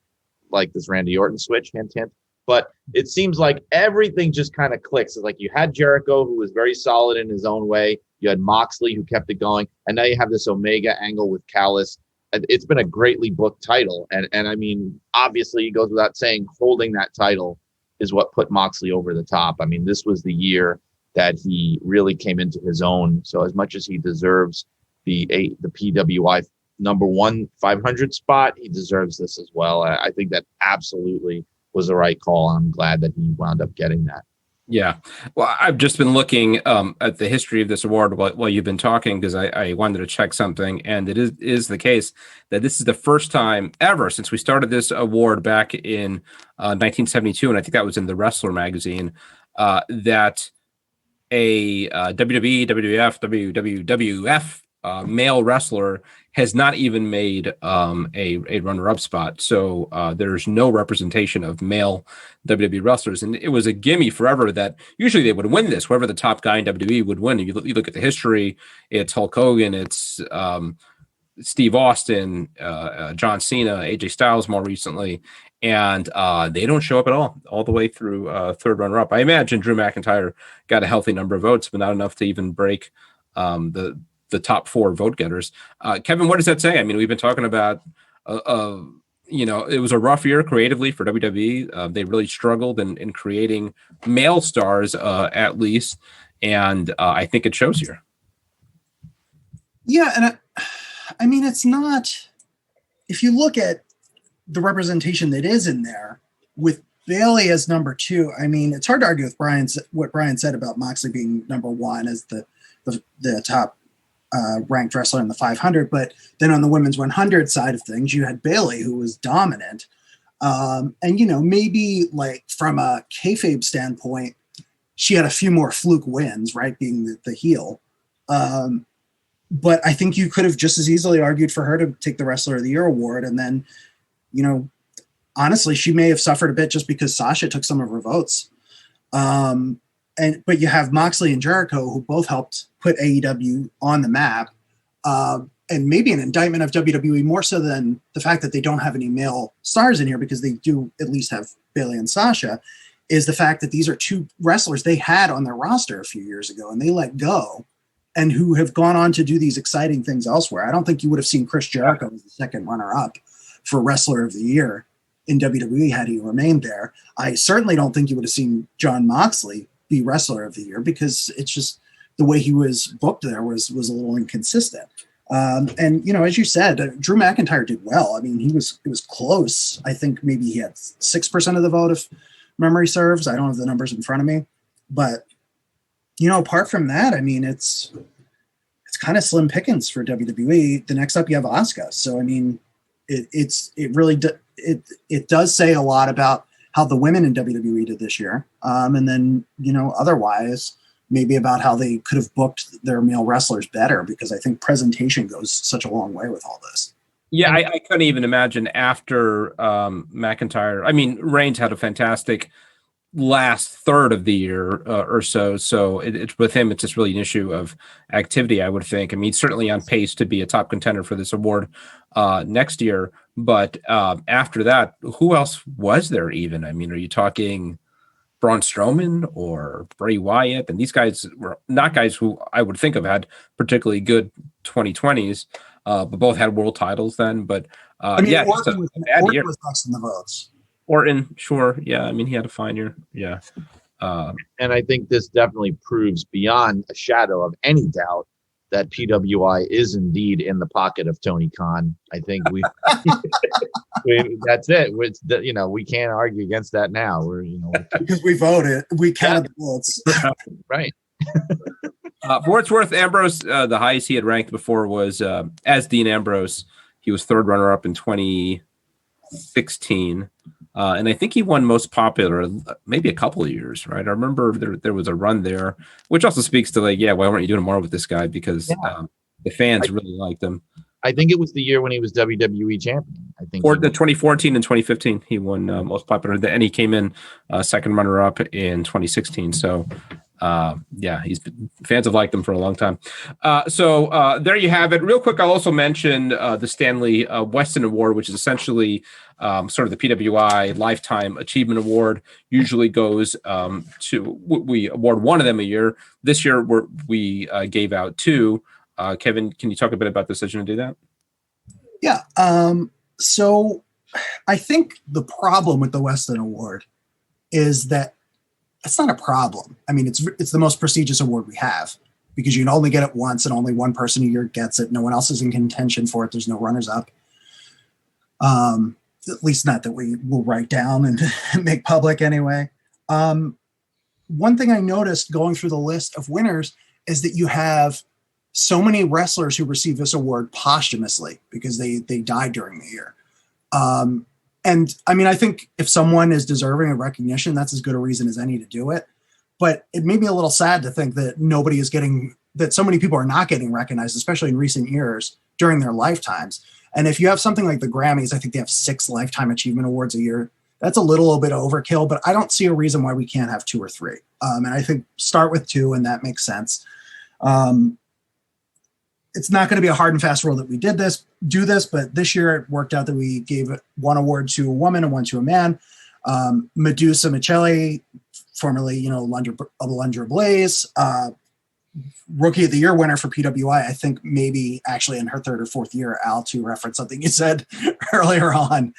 like this Randy Orton switch, hint, hint. But it seems like everything just kind of clicks. It's like you had Jericho, who was very solid in his own way. You had Moxley, who kept it going. And now you have this Omega angle with Callis. It's been a greatly booked title. And I mean, obviously, it goes without saying, holding that title is what put Moxley over the top. I mean, this was the year that he really came into his own. So as much as he deserves the PWI number 1 500 spot, he deserves this as well. I think that absolutely was the right call. I'm glad that he wound up getting that. Yeah. Well, I've just been looking at the history of this award while you've been talking, because I wanted to check something. And it is the case that this is the first time ever since we started this award back in 1972. And I think that was in the Wrestler magazine, that a WWE, WWF, WWF male wrestler has not even made a runner-up spot. So there's no representation of male WWE wrestlers. And it was a gimme forever that usually they would win this. Whoever the top guy in WWE would win. You look at the history, it's Hulk Hogan, it's Steve Austin, John Cena, AJ Styles more recently. And they don't show up at all the way through third runner-up. I imagine Drew McIntyre got a healthy number of votes, but not enough to even break the the top 4 vote getters. Kevin, what does that say? I mean, we've been talking about, it was a rough year creatively for WWE. They really struggled in creating male stars, at least. And I think it shows here. Yeah. And I mean, it's not, if you look at the representation that is in there with Bayley as number 2, I mean, it's hard to argue with what Brian said about Moxley being number 1 as the top ranked wrestler in the 500. But then on the women's 100 side of things, you had Bayley, who was dominant. And, maybe like from a kayfabe standpoint, she had a few more fluke wins, right? Being the heel. But I think you could have just as easily argued for her to take the Wrestler of the Year award. And then, honestly, she may have suffered a bit just because Sasha took some of her votes. But you have Moxley and Jericho, who both helped put AEW on the map. And maybe an indictment of WWE more so than the fact that they don't have any male stars in here, because they do at least have Bayley and Sasha, is the fact that these are 2 wrestlers they had on their roster a few years ago and they let go, and who have gone on to do these exciting things elsewhere. I don't think you would have seen Chris Jericho as the second runner-up for Wrestler of the Year in WWE had he remained there. I certainly don't think you would have seen Jon Moxley be Wrestler of the Year, because it's just the way he was booked there was a little inconsistent. And as you said, Drew McIntyre did well. I mean, it was close. I think maybe he had 6% of the vote, if memory serves. I don't have the numbers in front of me, but apart from that, I mean, it's kind of slim pickings for WWE. The next up, you have Asuka. So, I mean, it does say a lot about how the women in WWE did this year. And then, otherwise, maybe about how they could have booked their male wrestlers better, because I think presentation goes such a long way with all this. Yeah, I couldn't even imagine after McIntyre. I mean, Reigns had a fantastic last third of the year or so. So it's with him, it's just really an issue of activity, I would think. I mean, he's certainly on pace to be a top contender for this award next year. But after that, who else was there even? I mean, are you talking Braun Strowman or Bray Wyatt? And these guys were not guys who I would think of had particularly good 2020s, but both had world titles then. But Orton was next in the votes. Orton, sure. Yeah, I mean, he had a fine year. Yeah. And I think this definitely proves beyond a shadow of any doubt that PWI is indeed in the pocket of Tony Khan. I think that's it. We can't argue against that now. Because we voted, we counted the votes. Right. For what it's worth, Ambrose, the highest he had ranked before was as Dean Ambrose. He was third runner-up in 2016. And I think he won most popular maybe a couple of years, right? I remember there was a run there, which also speaks to why weren't you doing more with this guy? Because the fans really liked him. I think it was the year when he was WWE champion. I think the 2014 and 2015 he won most popular, and he came in second runner-up in 2016. So fans have liked them for a long time. So there you have it. Real quick, I'll also mention the Stanley Weston Award, which is essentially sort of the PWI Lifetime Achievement Award. Usually goes we award one of them a year. This year we gave out 2. Kevin, can you talk a bit about the decision to do that? Yeah. So I think the problem with the Weston Award is that it's not a problem. I mean, it's the most prestigious award we have, because you can only get it once and only one person a year gets it. No one else is in contention for it. There's no runners up. At least not that we will write down and make public anyway. One thing I noticed going through the list of winners is that you have so many wrestlers who receive this award posthumously because they died during the year. And I mean, I think if someone is deserving of recognition, that's as good a reason as any to do it. But it made me a little sad to think that that so many people are not getting recognized, especially in recent years during their lifetimes. And if you have something like the Grammys, I think they have 6 Lifetime Achievement Awards a year. That's a little bit overkill, but I don't see a reason why we can't have 2 or 3. And I think start with 2, and that makes sense. It's not going to be a hard and fast rule that we do this, but this year it worked out that we gave 1 award to a woman and 1 to a man. Medusa Michelli, formerly, Alundra Blaze, Rookie of the Year winner for PWI. I think maybe actually in her third or fourth year. Al, to reference something you said earlier on.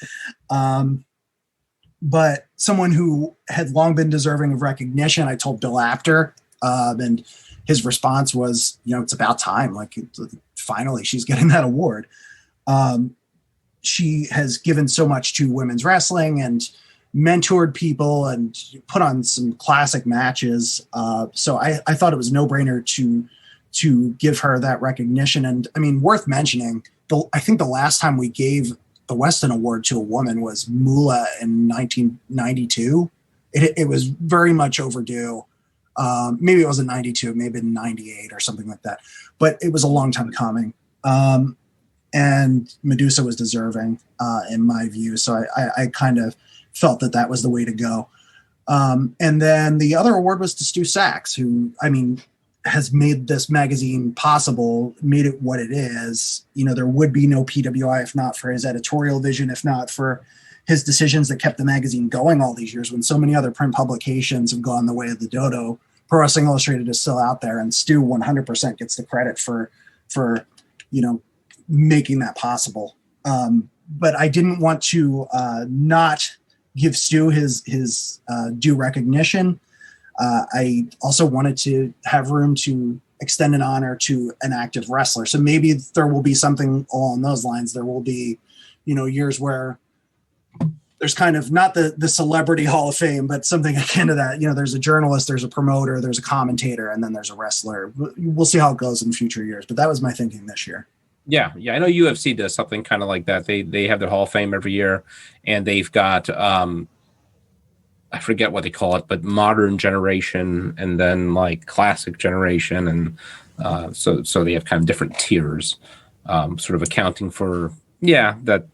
But someone who had long been deserving of recognition. I told Bill Apter, and his response was, it's about time. Like, finally, she's getting that award. She has given so much to women's wrestling and mentored people and put on some classic matches. So I thought it was a no-brainer to give her that recognition. And I mean, worth mentioning, I think the last time we gave the Weston Award to a woman was Moolah in 1992. It was very much overdue. Maybe it wasn't 92, maybe in 98 or something like that. But it was a long time coming. And Medusa was deserving, in my view. So I kind of felt that was the way to go. And then the other award was to Stu Sachs, who, I mean, has made this magazine possible, made it what it is. There would be no PWI if not for his editorial vision, if not for his decisions that kept the magazine going all these years when so many other print publications have gone the way of the dodo. Pro Wrestling Illustrated is still out there, and Stu 100% gets the credit for making that possible. But I didn't want to not give Stu his due recognition. I also wanted to have room to extend an honor to an active wrestler. So maybe there will be something along those lines. There will be, years where there's kind of not the celebrity Hall of Fame, but something akin to that. There's a journalist, there's a promoter, there's a commentator, and then there's a wrestler. We'll see how it goes in future years, but that was my thinking this year. Yeah. I know UFC does something kind of like that. They have their Hall of Fame every year, and they've got I forget what they call it, but modern generation and then like classic generation, and so they have kind of different tiers, sort of accounting for that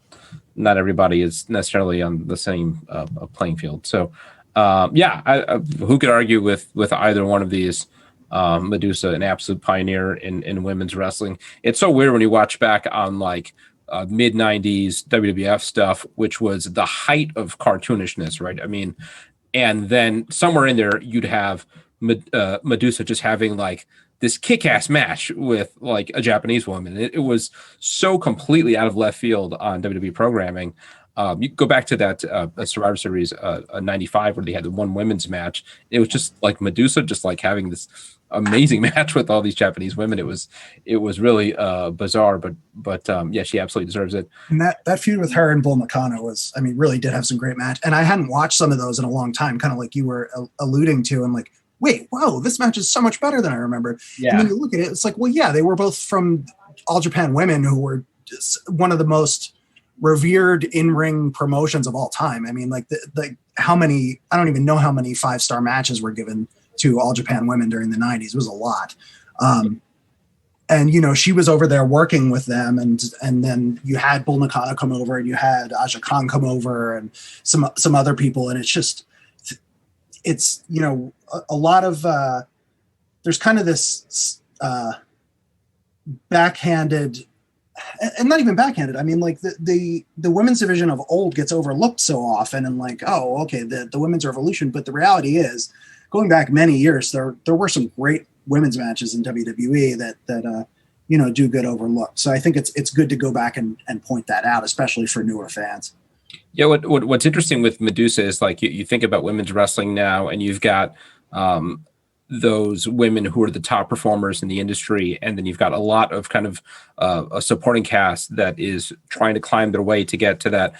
not everybody is necessarily on the same playing field. So who could argue with either one of these? Medusa, an absolute pioneer in women's wrestling. It's so weird when you watch back on like mid 90s WWF stuff, which was the height of cartoonishness, right? I mean, and then somewhere in there you'd have Medusa just having like this kick-ass match with like a Japanese woman. It was so completely out of left field on WWE programming. You go back to that Survivor Series 95 where they had the one women's match. It was just like Medusa just like having this amazing match with all these Japanese women. It was really bizarre, but she absolutely deserves it. And that feud with her and Bull Nakano really did have some great match. And I hadn't watched some of those in a long time, kind of like you were alluding to. I'm like, wait, whoa, this match is so much better than I remembered. Yeah. And then you look at it, it's like, well, yeah, they were both from All Japan Women, who were just one of the most revered in-ring promotions of all time. I mean, like how many, I don't even know how many 5-star matches were given to All Japan Women during the 90s. It was a lot. And, she was over there working with them. And then you had Bull Nakano come over, and you had Aja Khan come over, and some other people. And it's a lot of, there's kind of this backhanded, and not even backhanded. I mean, like the women's division of old gets overlooked so often, and like, oh, okay, the women's revolution. But the reality is, going back many years, there were some great women's matches in WWE that do get overlooked. So I think it's good to go back and point that out, especially for newer fans. Yeah, what's interesting with Medusa is like you think about women's wrestling now, and you've got those women who are the top performers in the industry, and then you've got a lot of kind of a supporting cast that is trying to climb their way to get to that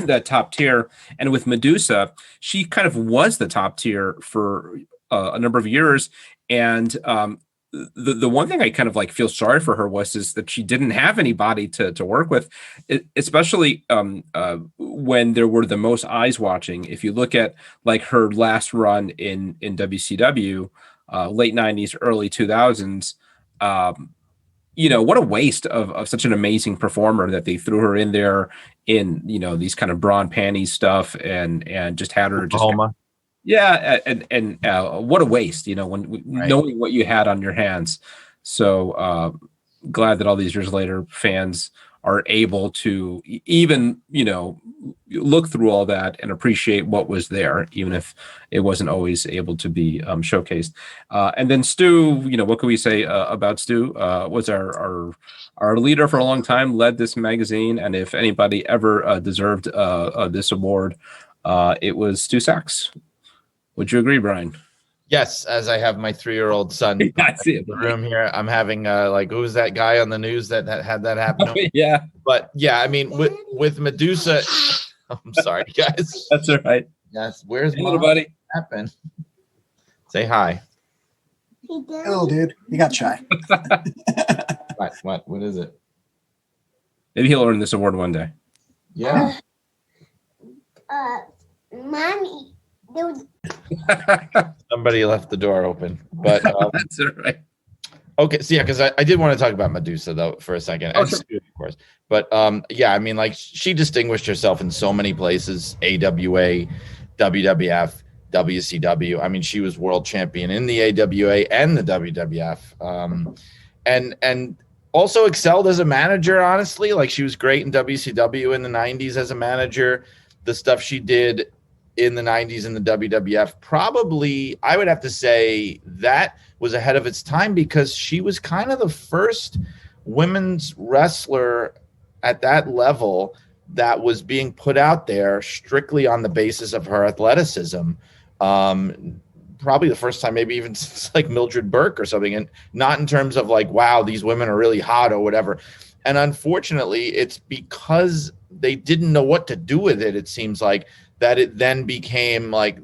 that top tier. And with Medusa, she kind of was the top tier for a number of years, and the one thing I kind of like feel sorry for her is that she didn't have anybody to work with, especially when there were the most eyes watching. If you look at like her last run in WCW, late 90s, early 2000s, what a waste of such an amazing performer that they threw her in there in, these kind of bra and panties stuff and just had her Oklahoma. And what a waste, when knowing what you had on your hands. So glad that all these years later, fans are able to even, look through all that and appreciate what was there, even if it wasn't always able to be showcased. And then Stu, what can we say about Stu? Was our leader for a long time, led this magazine, and if anybody ever deserved this award, it was Stu Sachs. Would you agree, Brian? Yes, as I have my 3-year-old son in the room here, I'm having who's that guy on the news that had that happen? Oh, yeah, but yeah, I mean, with Medusa, I'm sorry, guys. That's all right. Yes, where's hey, little buddy? Happen? Say hi. Oh, dude, you got shy. What is it? Maybe he'll earn this award one day. Yeah. Mommy. Somebody left the door open, but that's all right. Okay, so yeah, because I did want to talk about Medusa though for a second, and sure. Stu, of course, but yeah, I mean, like she distinguished herself in so many places: AWA, WWF, WCW. I mean, she was world champion in the AWA and the WWF, and also excelled as a manager. Honestly, like she was great in WCW in the '90s as a manager. The stuff she did in the 90s in the WWF, probably I would have to say that was ahead of its time because she was kind of the first women's wrestler at that level that was being put out there strictly on the basis of her athleticism. Probably the first time, maybe even since like Mildred Burke or something, and not in terms of like, wow, these women are really hot or whatever. And unfortunately, it's because they didn't know what to do with it, it seems like, that it then became like,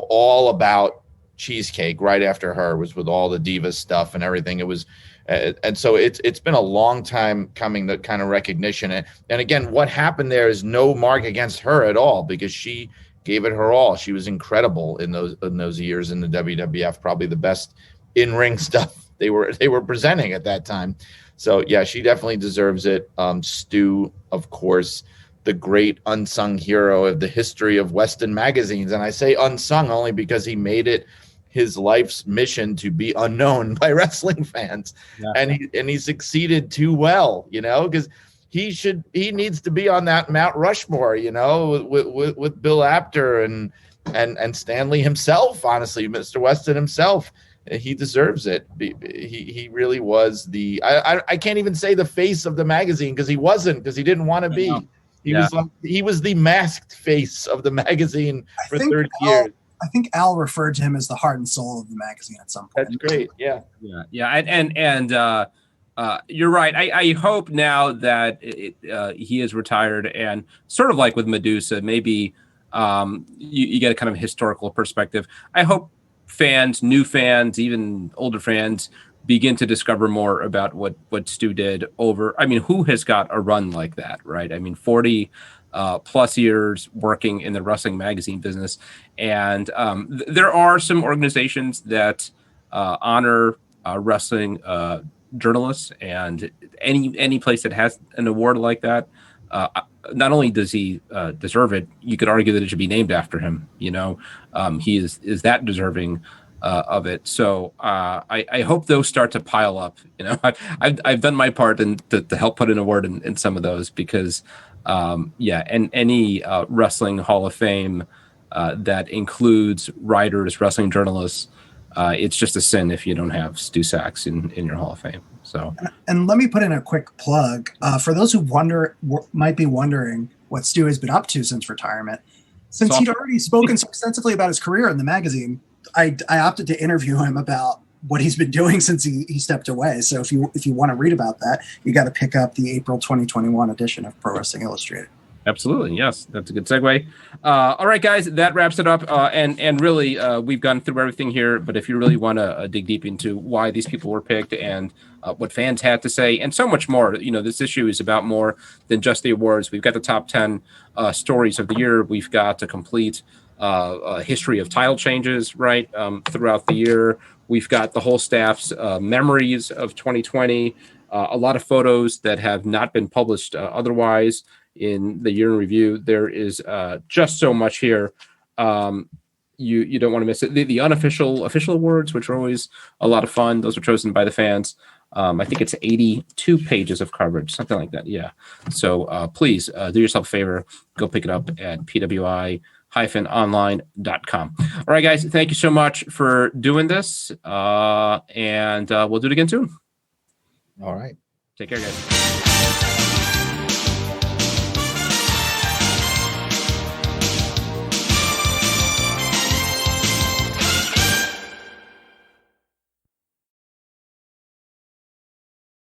all about Cheesecake right after her was with all the Divas stuff and everything. It was, and so it's been a long time coming, the kind of recognition. And again, what happened there is no mark against her at all because she gave it her all. She was incredible in those years in the WWF, probably the best in-ring stuff they were presenting at that time. So yeah, she definitely deserves it. Stu, of course, the great unsung hero of the history of Western magazines. And I say unsung only because he made it his life's mission to be unknown by wrestling fans. Yeah. And he succeeded too well, because he needs to be on that Mount Rushmore, with Bill Apter and Stanley himself, honestly, Mr. Weston himself. He deserves it. He really was I can't even say the face of the magazine because he didn't want to be. He was the masked face of the magazine for 30 years. I think Al referred to him as the heart and soul of the magazine at some point. That's great. Yeah. And you're right. I hope now that he is retired and sort of like with Medusa, maybe you get a kind of historical perspective. I hope fans, new fans, even older fans begin to discover more about what Stu did over. I mean, who has got a run like that, right? I mean, 40 plus years working in the wrestling magazine business. And there are some organizations that honor wrestling journalists, and any place that has an award like that, not only does he deserve it, you could argue that it should be named after him. He is that deserving of it. So I hope those start to pile up. I've done my part to help put an award in some of those because and any wrestling Hall of Fame that includes writers, wrestling journalists, it's just a sin if you don't have Stu Sachs in your Hall of Fame. So, and let me put in a quick plug for those who might be wondering what Stu has been up to since retirement. Since he'd already spoken so extensively about his career in the magazine, I opted to interview him about what he's been doing since he stepped away. So if you want to read about that, you got to pick up the April 2021 edition of Pro Wrestling Illustrated. Absolutely. Yes. That's a good segue. All right, guys, that wraps it up. And really, we've gone through everything here. But if you really want to dig deep into why these people were picked and what fans had to say and so much more, this issue is about more than just the awards. We've got the top 10 stories of the year. We've got a complete history of title changes, right, throughout the year. We've got the whole staff's memories of 2020, a lot of photos that have not been published otherwise in the year in review. There is just so much here. You don't want to miss it. The official awards, which are always a lot of fun. Those are chosen by the fans. I think it's 82 pages of coverage, something like that. Yeah. So please do yourself a favor. Go pick it up at PWI-online.com. All right, guys. Thank you so much for doing this. And we'll do it again soon. All right. Take care, guys.